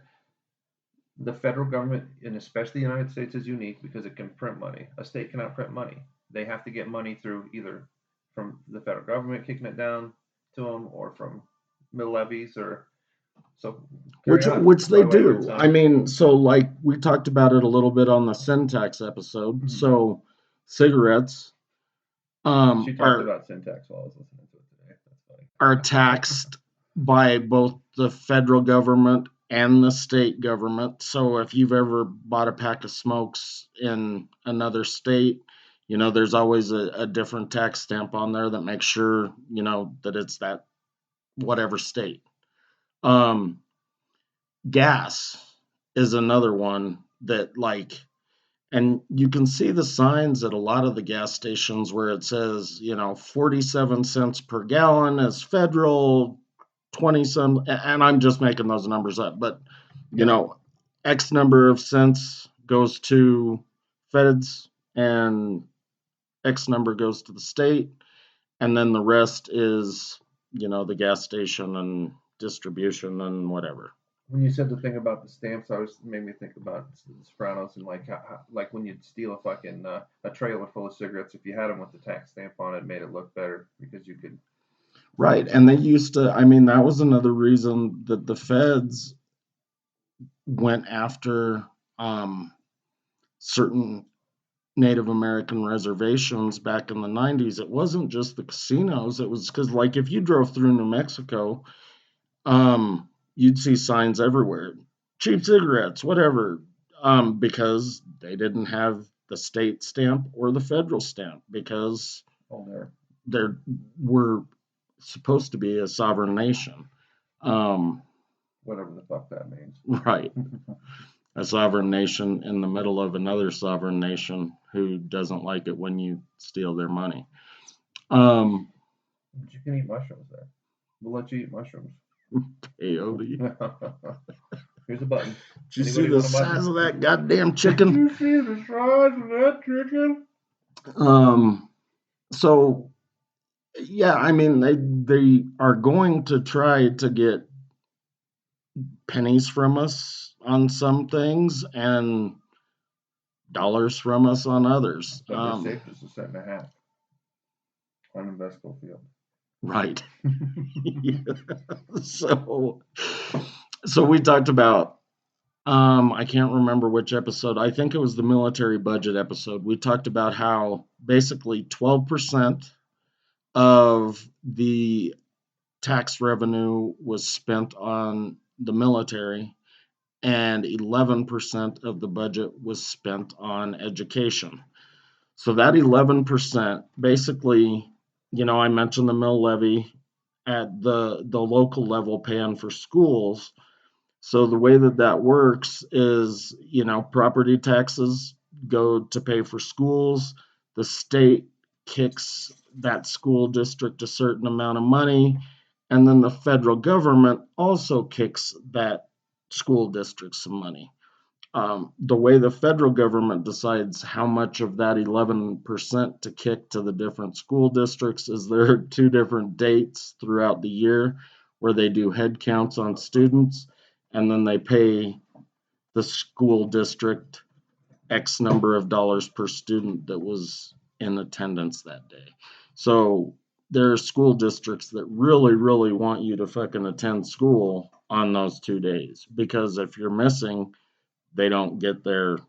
the federal government, and especially the United States, is unique because it can print money. A state cannot print money. They have to get money through either from the federal government kicking it down to them, or from mill levies, or so. Which they do. I mean, so like we talked about it a little bit on the syntax episode. Mm-hmm. So cigarettes she talked about syntax while I was listening to it today. That's funny. Are taxed by both the federal government and the state government. So if you've ever bought a pack of smokes in another state, there's always a different tax stamp on there that makes sure, that it's that whatever state. Gas is another one that and you can see the signs at a lot of the gas stations where it says, 47 cents per gallon is federal, 20 some, and I'm just making those numbers up, but X number of cents goes to feds, and X number goes to the state, and then the rest is, the gas station and distribution and whatever. When you said the thing about the stamps, made me think about the Sopranos and like like when you'd steal a fucking a trailer full of cigarettes, if you had them with the tax stamp on it, it made it look better because you could. Right. And they used to, that was another reason that the feds went after certain Native American reservations back in the 90s. It wasn't just the casinos, it was because, like, if you drove through New Mexico, you'd see signs everywhere, cheap cigarettes, whatever, because they didn't have the state stamp or the federal stamp because there were supposed to be a sovereign nation. Whatever the fuck that means. Right. A sovereign nation in the middle of another sovereign nation who doesn't like it when you steal their money. But you can eat mushrooms there. We'll let you eat mushrooms. Peyote. Here's a button. Did you see the size of that goddamn chicken? Did you see the size of that chicken? So, yeah, they are going to try to get pennies from us on some things and dollars from us on others. But they saved us $1.50 on investable field. Right. So we talked about, I can't remember which episode. I think it was the military budget episode. We talked about how basically 12% of the tax revenue was spent on the military, and 11% of the budget was spent on education. So that 11%, basically, I mentioned the mill levy at the local level paying for schools. So the way that works is, property taxes go to pay for schools. The state kicks that school district a certain amount of money, and then the federal government also kicks that school district some money. The way the federal government decides how much of that 11% to kick to the different school districts is there are 2 different dates throughout the year where they do head counts on students, and then they pay the school district X number of dollars per student that was in attendance that day. So there are school districts that really, really want you to fucking attend school on those 2 days, because if you're missing, they don't get their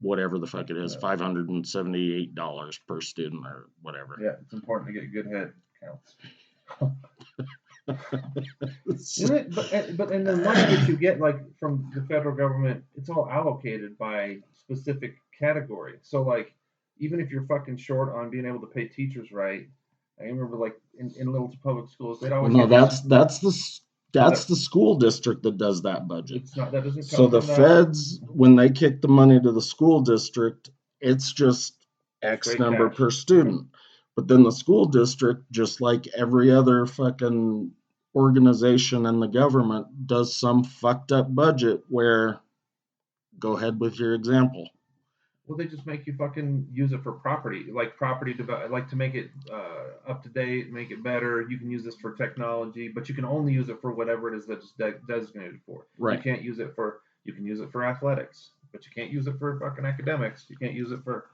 whatever the fuck it is, $578 per student or whatever. Yeah, it's important to get good head counts. Isn't it? But and the money that you get, like, from the federal government, it's all allocated by specific category. So, like, even if you're fucking short on being able to pay teachers right, I remember, like, in little public schools, they'd always. Well, no, that's the school district that does that budget. It's not, that doesn't come so the feds, when they kick the money to the school district, it's just X number per student. But then the school district, just like every other fucking organization in the government, does some fucked up budget where, go ahead with your example. Well, they just make you fucking use it for property, like like to make it up to date, make it better. You can use this for technology, but you can only use it for whatever it is that it's designated for. Right. You can't use it for. You can use it for athletics, but you can't use it for fucking academics. You can't use it for.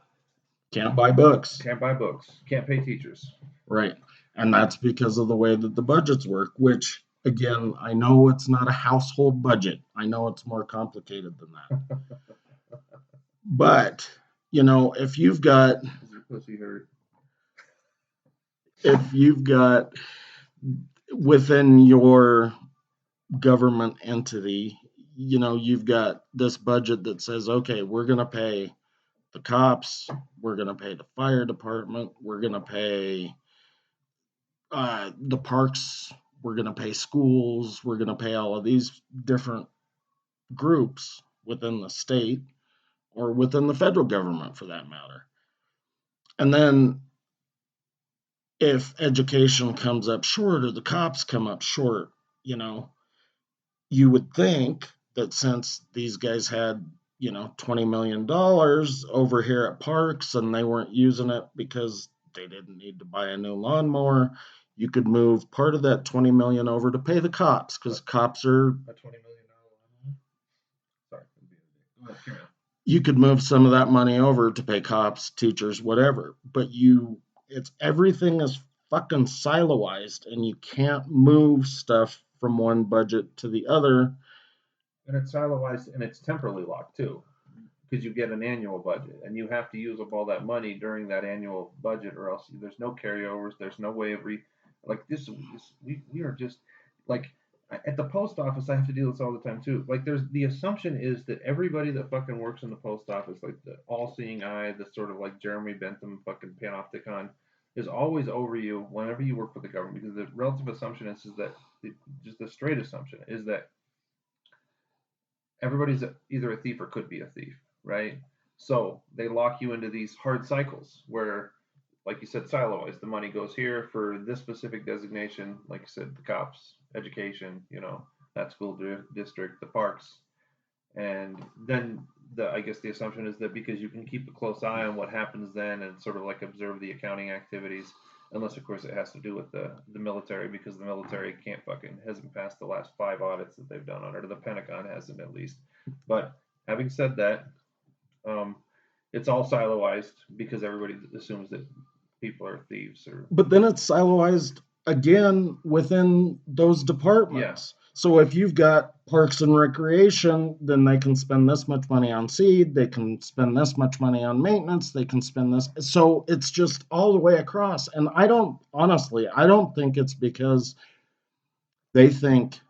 Can't buy books. Can't buy books. Can't pay teachers. Right, and that's because of the way that the budgets work. Which, again, I know it's not a household budget. I know it's more complicated than that. But, if you've got within your government entity, you've got this budget that says, okay, we're going to pay the cops, we're going to pay the fire department, we're going to pay the parks, we're going to pay schools, we're going to pay all of these different groups within the state or within the federal government, for that matter. And then if education comes up short or the cops come up short, you would think that since these guys had $20 million over here at Parks and they weren't using it because they didn't need to buy a new lawnmower. You could move part of that 20 million over to pay the cops because cops are A $20 million lawnmower? Sorry. You could move some of that money over to pay cops, teachers, whatever. But it's everything is fucking siloized and you can't move stuff from one budget to the other. And it's siloized and it's temporally locked too, because you get an annual budget and you have to use up all that money during that annual budget, or else there's no carryovers. There's no way of like this. We are just like at the post office. I have to deal with this all the time too. Like there's the assumption is that everybody that fucking works in the post office, like the all-seeing eye, the sort of like Jeremy Bentham fucking panopticon, is always over you whenever you work for the government. Because the relative assumption is that just the straight assumption is that everybody's either a thief or could be a thief, right? So they lock you into these hard cycles where, like you said, siloized. The money goes here for this specific designation, like you said, the cops, education, that school district, the parks, and then I guess the assumption is that because you can keep a close eye on what happens then and sort of like observe the accounting activities, unless of course it has to do with the military, because the military hasn't passed the last 5 audits that they've done on it, or the Pentagon hasn't at least. But having said that, it's all siloized because everybody assumes that people are thieves. But then it's siloized again within those departments. Yeah. So if you've got Parks and Recreation, then they can spend this much money on seed, they can spend this much money on maintenance, they can spend this. So it's just all the way across. And I don't think it's because they think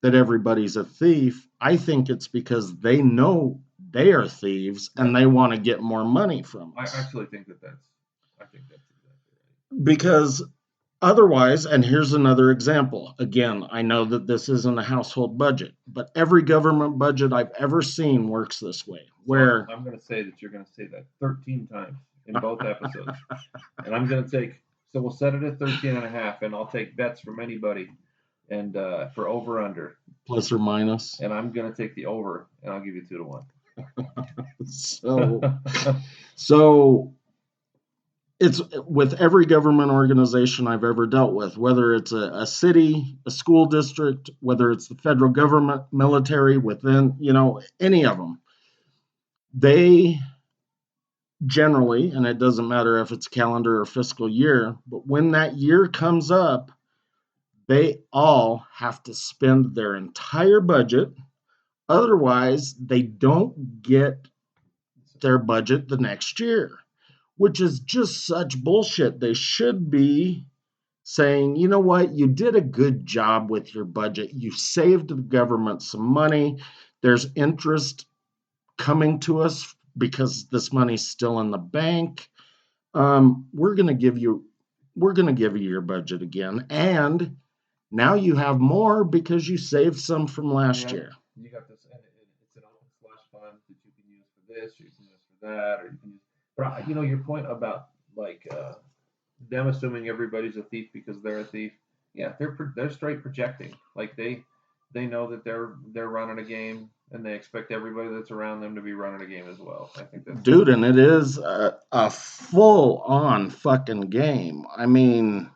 that everybody's a thief. I think it's because they know they are thieves and they want to get more money from us. I actually think that's exactly right. Because otherwise, and here's another example. Again, I know that this isn't a household budget, but every government budget I've ever seen works this way. Where I'm going to say that you're going to say that 13 times in both episodes. And I'm going to so we'll set it at 13 and a half, and I'll take bets from anybody and for over under. Plus or minus. And I'm going to take the over, and I'll give you 2-1. So it's with every government organization I've ever dealt with, whether it's a city, a school district, whether it's the federal government, military, within, any of them, they generally, and it doesn't matter if it's calendar or fiscal year, but when that year comes up, they all have to spend their entire budget. Otherwise, they don't get their budget the next year, which is just such bullshit. They should be saying, you know what, you did a good job with your budget. You saved the government some money. There's interest coming to us because this money's still in the bank. We're going to give you your budget again. And now you have more because you saved some from last year. You got this, and it's an open slush fund that you can use for this, you can use for that, or you can use. But your point about like them assuming everybody's a thief because they're a thief. Yeah, they're straight projecting. Like they know that they're running a game, and they expect everybody that's around them to be running a game as well. I think that's dude, and it is a full-on fucking game. I mean,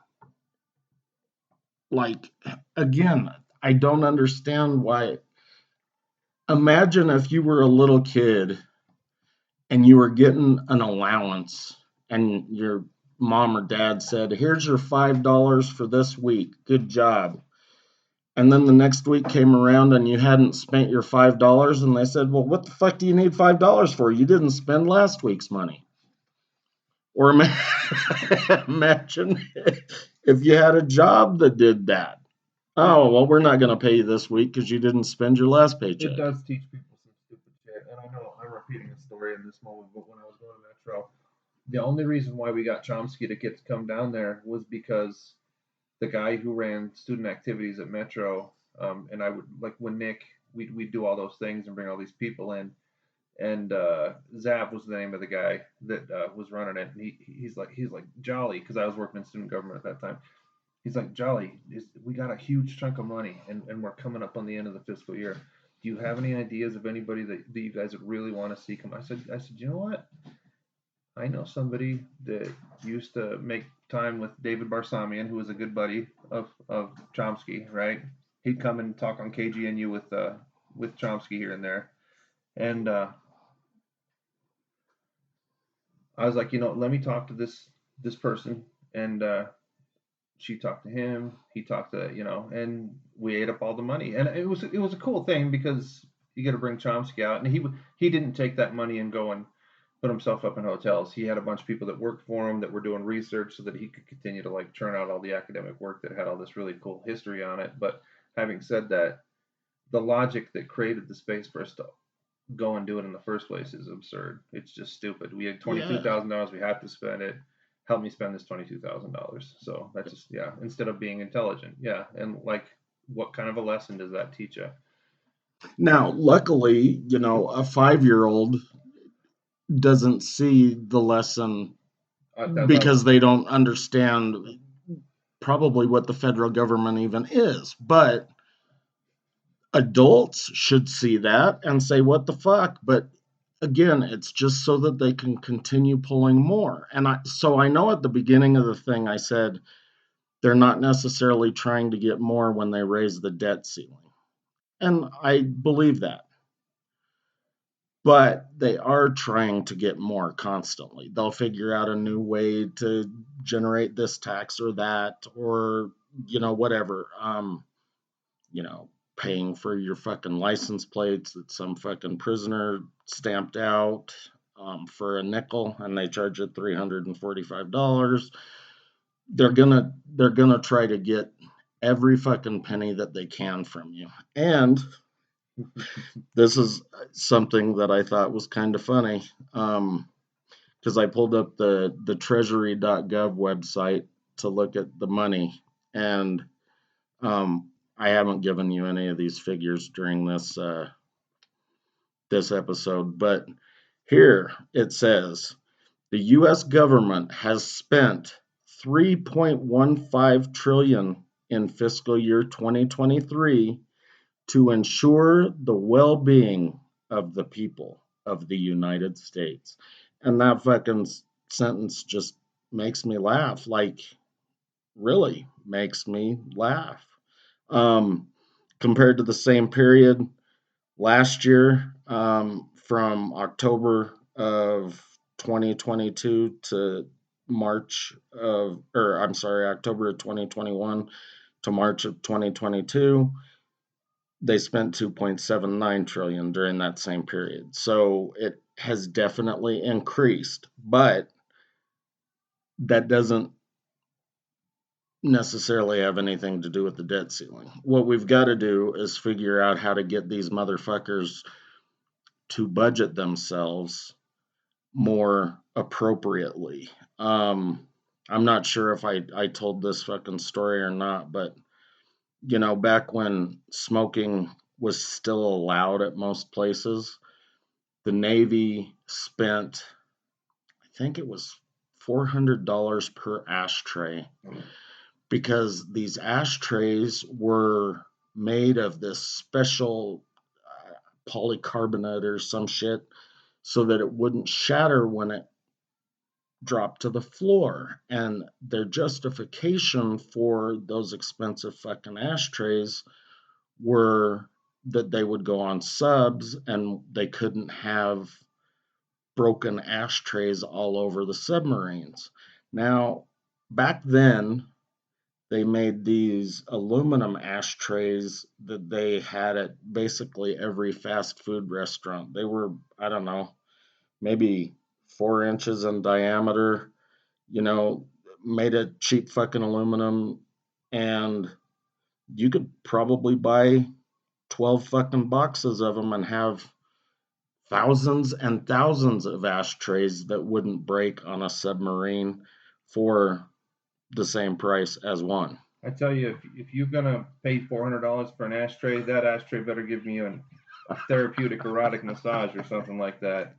like, again, I don't understand why. Imagine if you were a little kid and you were getting an allowance and your mom or dad said, here's your $5 for this week. Good job. And then the next week came around and you hadn't spent your $5 and they said, well, what the fuck do you need $5 for? You didn't spend last week's money. Or imagine if you had a job that did that. Oh, well, we're not going to pay you this week because you didn't spend your last paycheck. It does teach people some stupid shit. And I know I'm repeating a story in this moment, but when I was going to Metro, the only reason why we got Chomsky to get to come down there was because the guy who ran student activities at Metro, and I would, like when Nick, we'd do all those things and bring all these people in. And Zav was the name of the guy that was running it. And he's like Jolly, because I was working in student government at that time. He's like, Jolly, we got a huge chunk of money, and we're coming up on the end of the fiscal year. do you have any ideas of anybody that you guys would really want to see come? I said, you know what? I know somebody that used to make time with David Barsamian, who was a good buddy of Chomsky, right? He'd come and talk on KGNU with Chomsky here and there. And I was like, let me talk to this person. And she talked to him. He talked to, and we ate up all the money. And it was a cool thing because you got to bring Chomsky out, and he didn't take that money and go and put himself up in hotels. He had a bunch of people that worked for him that were doing research so that he could continue to like churn out all the academic work that had all this really cool history on it. But having said that, the logic that created the space for us to go and do it in the first place is absurd. It's just stupid. We had $22,000. We had to spend it. Help me spend this $22,000. So that's just, instead of being intelligent. Yeah. And like, what kind of a lesson does that teach you? Now, luckily, a 5-year-old doesn't see the lesson because they don't understand probably what the federal government even is. But adults should see that and say, what the fuck? But again, it's just so that they can continue pulling more. And I know at the beginning of the thing I said they're not necessarily trying to get more when they raise the debt ceiling. And I believe that. But they are trying to get more constantly. They'll figure out a new way to generate this tax or that, or, whatever. Paying for your fucking license plates that some fucking prisoner stamped out for a nickel, and they charge you $345. They're gonna try to get every fucking penny that they can from you. And this is something that I thought was kind of funny, because I pulled up the treasury.gov website to look at the money, and I haven't given you any of these figures during this episode, but here it says the U.S. government has spent $3.15 trillion in fiscal year 2023 to ensure the well-being of the people of the United States. And that fucking sentence just makes me laugh, like really makes me laugh. Compared to the same period last year, from October of 2022 to October of 2021 to March of 2022, they spent $2.79 trillion during that same period. So it has definitely increased, but that doesn't necessarily have anything to do with the debt ceiling. What we've got to do is figure out how to get these motherfuckers to budget themselves more appropriately. I'm not sure if I told this fucking story or not, but back when smoking was still allowed at most places, the Navy spent, I think it was $400 per ashtray, because these ashtrays were made of this special polycarbonate or some shit so that it wouldn't shatter when it dropped to the floor. And their justification for those expensive fucking ashtrays were that they would go on subs and they couldn't have broken ashtrays all over the submarines. Now, back then, they made these aluminum ashtrays that they had at basically every fast food restaurant. They were, I don't know, maybe 4 inches in diameter, made of cheap fucking aluminum, and you could probably buy 12 fucking boxes of them and have thousands and thousands of ashtrays that wouldn't break on a submarine for the same price as one. I tell you, if you're gonna pay $400 for an ashtray, that ashtray better give me a therapeutic erotic massage or something like that.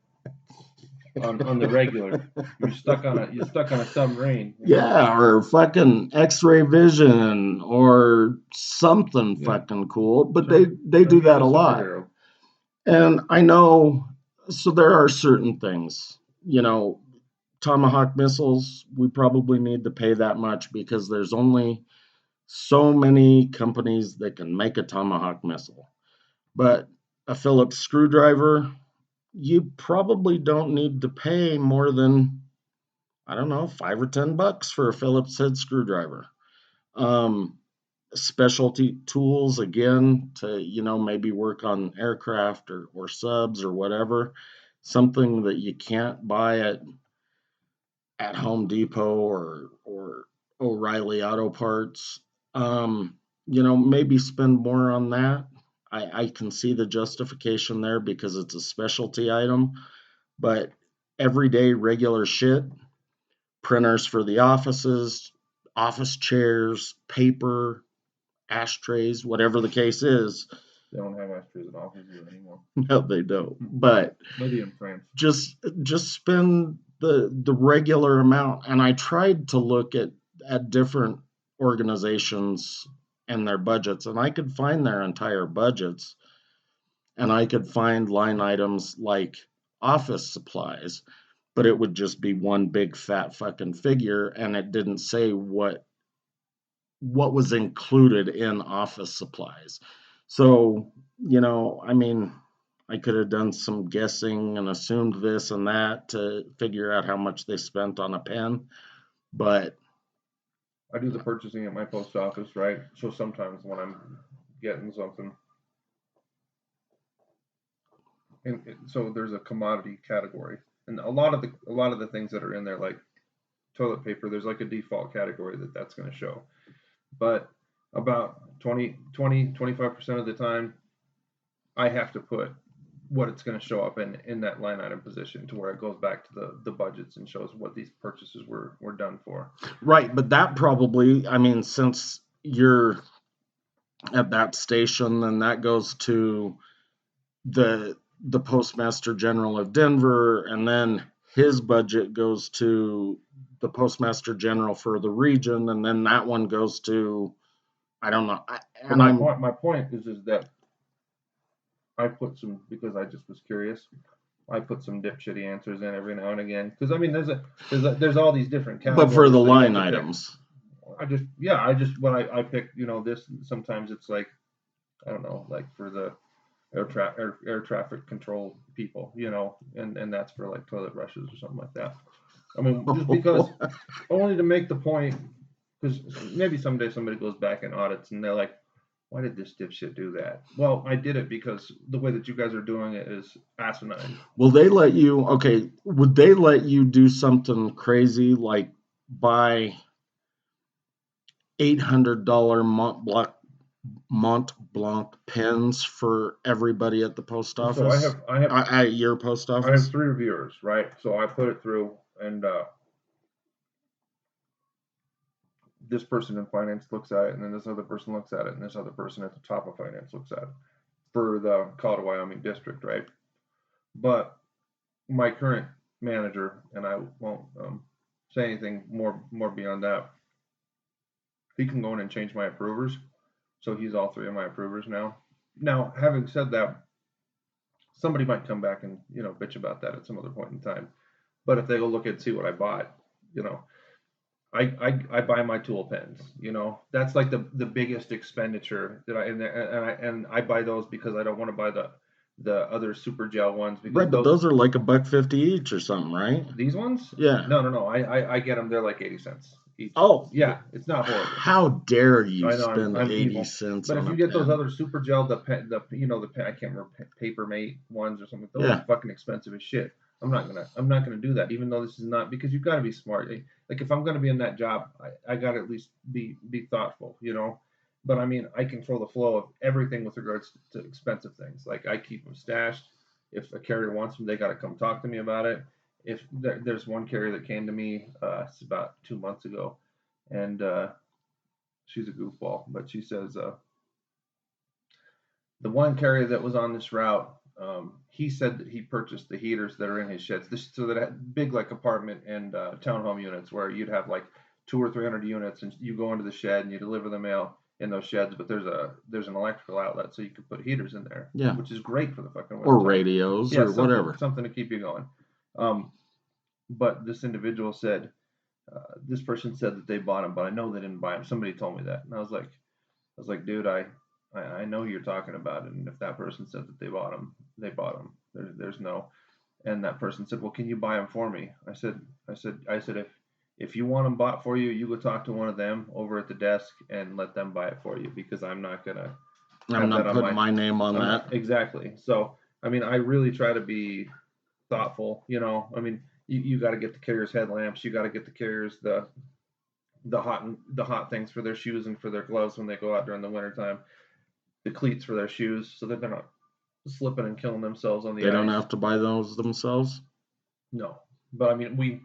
On the regular, you're stuck on a submarine. Yeah, or fucking X-ray vision or something fucking cool. But they do that a lot. And I know, so there are certain things, Tomahawk missiles, we probably need to pay that much because there's only so many companies that can make a Tomahawk missile. But a Phillips screwdriver, you probably don't need to pay more than, I don't know, $5 or $10 for a Phillips head screwdriver. Specialty tools, again, to, maybe work on aircraft or subs or whatever. Something that you can't buy at Home Depot or O'Reilly Auto Parts. Maybe spend more on that. I can see the justification there because it's a specialty item, but everyday regular shit, printers for the offices, office chairs, paper, ashtrays, whatever the case is. They don't have ashtrays in offices anymore. No, they don't. But maybe in France. Just spend the regular amount. And I tried to look at different organizations and their budgets, and I could find their entire budgets, and I could find line items like office supplies, but it would just be one big fat fucking figure, and it didn't say what was included in office supplies. So, I could have done some guessing and assumed this and that to figure out how much they spent on a pen, but I do the purchasing at my post office, right? So sometimes when I'm getting something, and so there's a commodity category, and a lot of the things that are in there, like toilet paper, there's like a default category that's going to show, but about 25% of the time, I have to put what it's going to show up in that line item position to where it goes back to the budgets and shows what these purchases were done for. Right, but that probably, since you're at that station, then that goes to the Postmaster General of Denver, and then his budget goes to the Postmaster General for the region, and then that one goes to, I don't know. My point is that I put some, because I just was curious, I put some dipshitty answers in every now and again, because there's all these different categories. But for the line items, when I pick, this, sometimes it's like, I don't know, like for the air traffic control people, and that's for like toilet brushes or something like that. Just because only to make the point, because maybe someday somebody goes back and audits and they're like, why did this dipshit do that? Well, I did it because the way that you guys are doing it is asinine. Would they let you do something crazy like buy $800 Mont Blanc pens for everybody at the post office? So I have at your post office. I have 3 reviewers, right? So I put it through, and this person in finance looks at it, and then this other person looks at it, and this other person at the top of finance looks at it for the Colorado Wyoming district, right? But my current manager, and I won't say anything more beyond that, he can go in and change my approvers. So he's all 3 of my approvers now. Now, having said that, somebody might come back and bitch about that at some other point in time. But if they go look and see what I bought, I buy my tool pens. That's like the biggest expenditure that I buy those because I don't want to buy the other super gel ones. Because right, but those are like $1.50 each or something, right? These ones? Yeah. No. I get them. They're like 80 cents each. Oh, yeah, it's not horrible. How dare you spend 80 evil. cents? But on if you get those other super gel, the pen, I can't remember, Paper Mate ones or something. Those are fucking expensive as shit. I'm not gonna do that, even though this is not, because you've got to be smart. Like if I'm gonna be in that job, I gotta at least be thoughtful, But I control the flow of everything with regards to expensive things. Like I keep them stashed. If a carrier wants them, they got to come talk to me about it. If there's one carrier that came to me, it's about 2 months ago, and she's a goofball, but she says the one carrier that was on this route, he said that he purchased the heaters that are in his sheds. So that big like apartment and townhome units where you'd have like 200 or 300 units, and you go into the shed and you deliver the mail, in those sheds, but there's an electrical outlet, so you can put heaters in there, Yeah. which is great for the fucking Or winter time. radios Yeah, or whatever. something to keep you going. But this individual said, this person said that they bought them, but I know they didn't buy them. Somebody told me that, and I was like, dude, I know who you're talking about, and if that person said that they bought them, they bought them. There's no. And that person said, well, can you buy them for me? I said, if you want them bought for you, you go talk to one of them over at the desk and let them buy it for you, because I'm not gonna I'm have that not on putting my name on that. Exactly. So I mean, I really try to be thoughtful. I mean, you got to get the carriers headlamps. You got to get the carriers the hot things for their shoes and for their gloves when they go out during the wintertime. The cleats for their shoes, so they're not slipping and killing themselves on the They ice. don't have to buy those themselves? No, but I mean,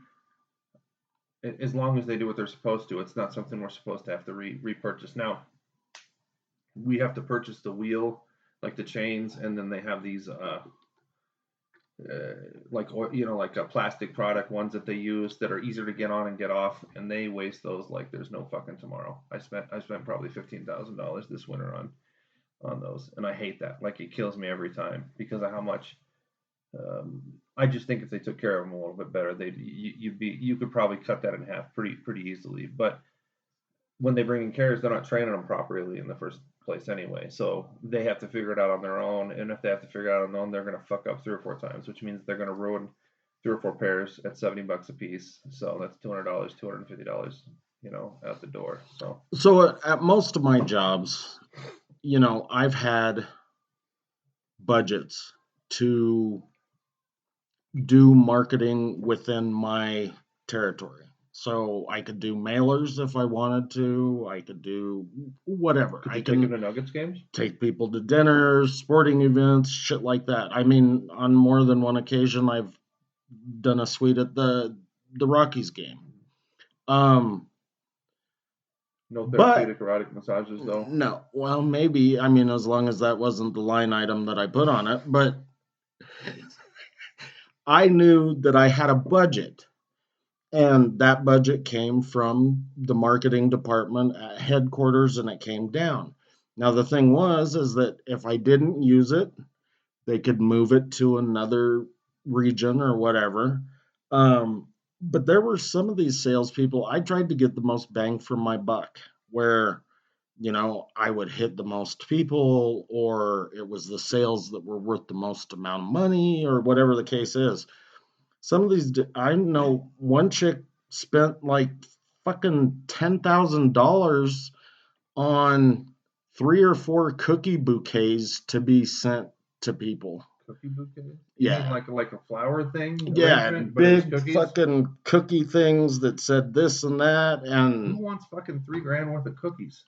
as long as they do what they're supposed to, it's not something we're supposed to have to repurchase. Now, we have to purchase the wheel, like the chains, and then they have these like a plastic product ones that they use that are easier to get on and get off, and they waste those like there's no fucking tomorrow. I spent probably $15,000 this winter on those, and I hate that. Like, it kills me every time because of how much. I just think if they took care of them a little bit better, you could probably cut that in half pretty easily. But when they bring in carriers, they're not training them properly in the first place anyway, so they have to figure it out on their own. And if they have to figure it out on their own, they're going to fuck up 3 or 4 times, which means they're going to ruin 3 or 4 pairs at $70 a piece. So that's $200, $250, out the door. So at most of my jobs, I've had budgets to do marketing within my territory. So I could do mailers if I wanted to. I could do whatever. Could you I take them can to Nuggets games? take people to dinners, sporting events, shit like that. I mean, on more than one occasion, I've done a suite at the Rockies game. No therapeutic erotic massages, though. No. Well, maybe. I mean, as long as that wasn't the line item that I put on it. But I knew that I had a budget, and that budget came from the marketing department at headquarters, and it came down. Now, the thing is that if I didn't use it, they could move it to another region or whatever. But there were some of these salespeople, I tried to get the most bang for my buck, where I would hit the most people, or it was the sales that were worth the most amount of money, or whatever the case is. Some of these, I know one chick spent like fucking $10,000 on 3 or 4 cookie bouquets to be sent to people. Cookie bouquet? Yeah. You mean like a flower thing? Yeah, big fucking cookie things that said this and that. And who wants fucking $3,000 worth of cookies?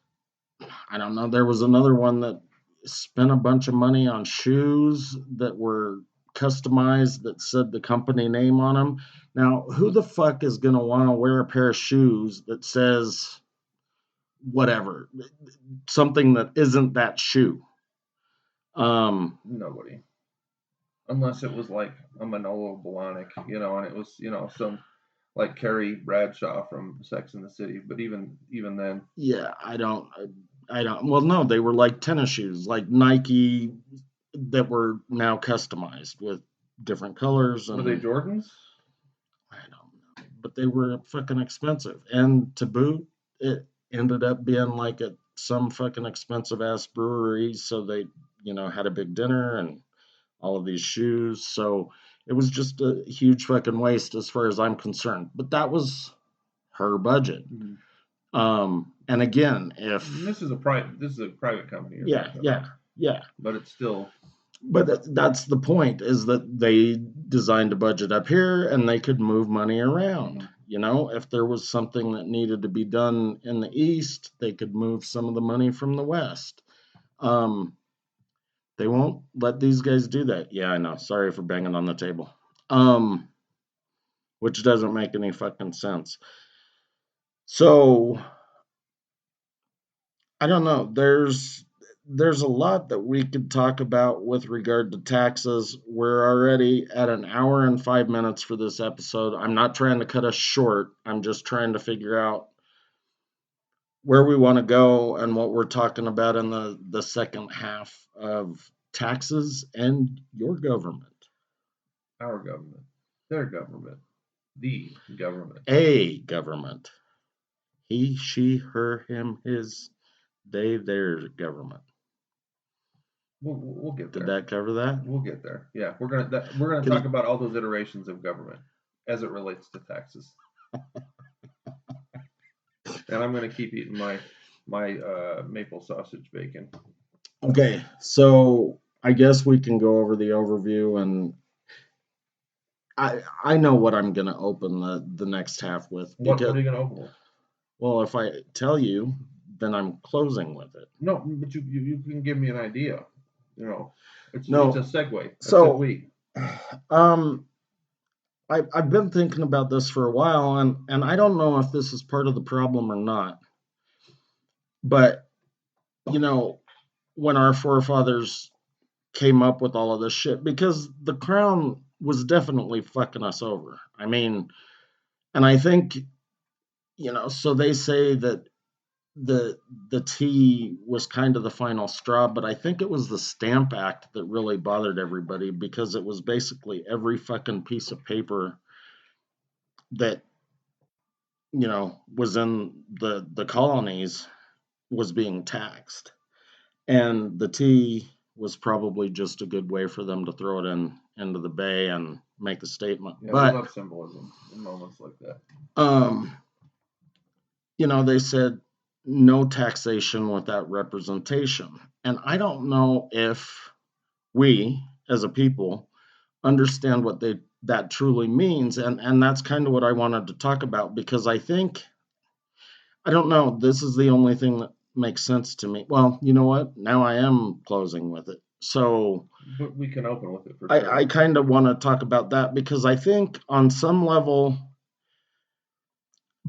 I don't know. There was another one that spent a bunch of money on shoes that were customized that said the company name on them. Now, who the fuck is going to want to wear a pair of shoes that says whatever, something that isn't that shoe? Nobody. Unless it was like a Manolo Blahnik, and it was, some like Carrie Bradshaw from Sex and the City. But even then. Yeah, I don't. Well, no, they were like tennis shoes, like Nike, that were now customized with different colors. And were they Jordans? I don't know, but they were fucking expensive. And to boot, it ended up being like at some fucking expensive ass brewery. So they, had a big dinner and all of these shoes. So it was just a huge fucking waste as far as I'm concerned. But that was her budget. Mm-hmm. And again, if this is a private company. Yeah. But it's still. But that's the point, is that they designed a budget up here and they could move money around. If there was something that needed to be done in the East, they could move some of the money from the West. They won't let these guys do that. Yeah, I know. Sorry for banging on the table. Which doesn't make any fucking sense. So, I don't know. There's a lot that we could talk about with regard to taxes. We're already at an hour and 5 minutes for this episode. I'm not trying to cut us short. I'm just trying to figure out where we want to go and what we're talking about in the second half of taxes and your government. Our government, their government, the government. A government. He, she, her, him, his, they, their government. We'll get there. Did that cover that? We'll get there. Yeah, we're gonna talk about all those iterations of government as it relates to taxes. And I'm gonna keep eating my maple sausage bacon. Okay, so I guess we can go over the overview, and I know what I'm gonna open the next half with. What are you gonna open with? Well, if I tell you, then I'm closing with it. No, but you can give me an idea. You know, it's a segue. So I've been thinking about this for a while, and I don't know if this is part of the problem or not. But you know, when our forefathers came up with all of this shit, because the crown was definitely fucking us over. I mean, and I think, so they say that the tea was kind of the final straw, but I think it was the Stamp Act that really bothered everybody, because it was basically every fucking piece of paper that was in the colonies was being taxed, and the tea was probably just a good way for them to throw it into the bay and make a statement. Yeah, but we love symbolism in moments like that. They said no taxation without representation. And I don't know if we, as a people, understand what that truly means. And that's kind of what I wanted to talk about, because I don't know, this is the only thing that makes sense to me. Well, you know what? Now I am closing with it. So but we can open with it for sure. I kind of want to talk about that, because I think on some level,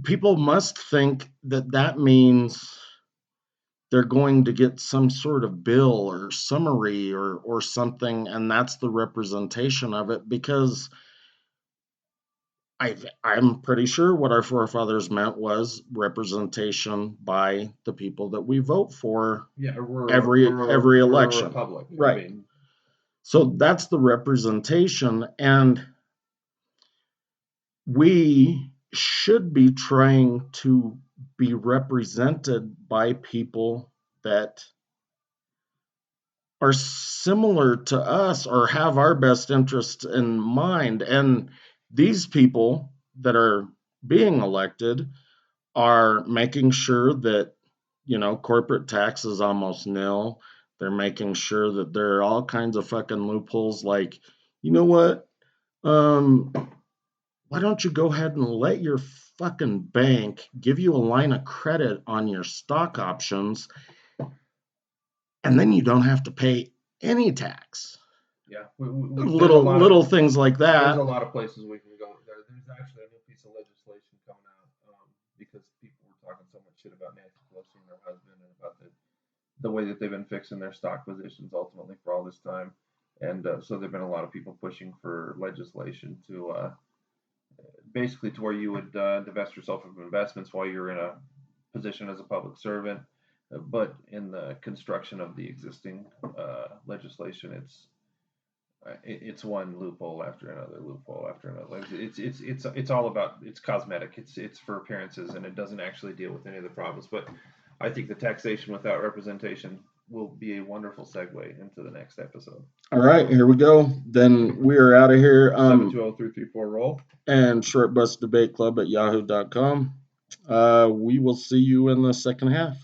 people must think that means they're going to get some sort of bill or summary or something, and that's the representation of it, because I'm pretty sure what our forefathers meant was representation by the people that we vote for. Yeah, every election. Republic, right? So that's the representation, and we should be trying to be represented by people that are similar to us or have our best interests in mind. And these people that are being elected are making sure that, corporate tax is almost nil. They're making sure that there are all kinds of fucking loopholes, like, you know what? Why don't you go ahead and let your fucking bank give you a line of credit on your stock options, and then you don't have to pay any tax? Yeah, little things like that. There's a lot of places we can go. There's actually a new piece of legislation coming out because people were talking so much shit about Nancy Pelosi and her husband, and about the way that they've been fixing their stock positions ultimately for all this time. And so there've been a lot of people pushing for legislation to basically to where you would divest yourself of investments while you're in a position as a public servant. But in the construction of the existing legislation, it's one loophole after another loophole after another. It's all about, it's cosmetic. It's for appearances, and it doesn't actually deal with any of the problems. But I think the taxation without representation will be a wonderful segue into the next episode. All right, here we go. Then we are out of here. 720-334-ROLL. And shortbusdebateclub at yahoo.com. We will see you in the second half.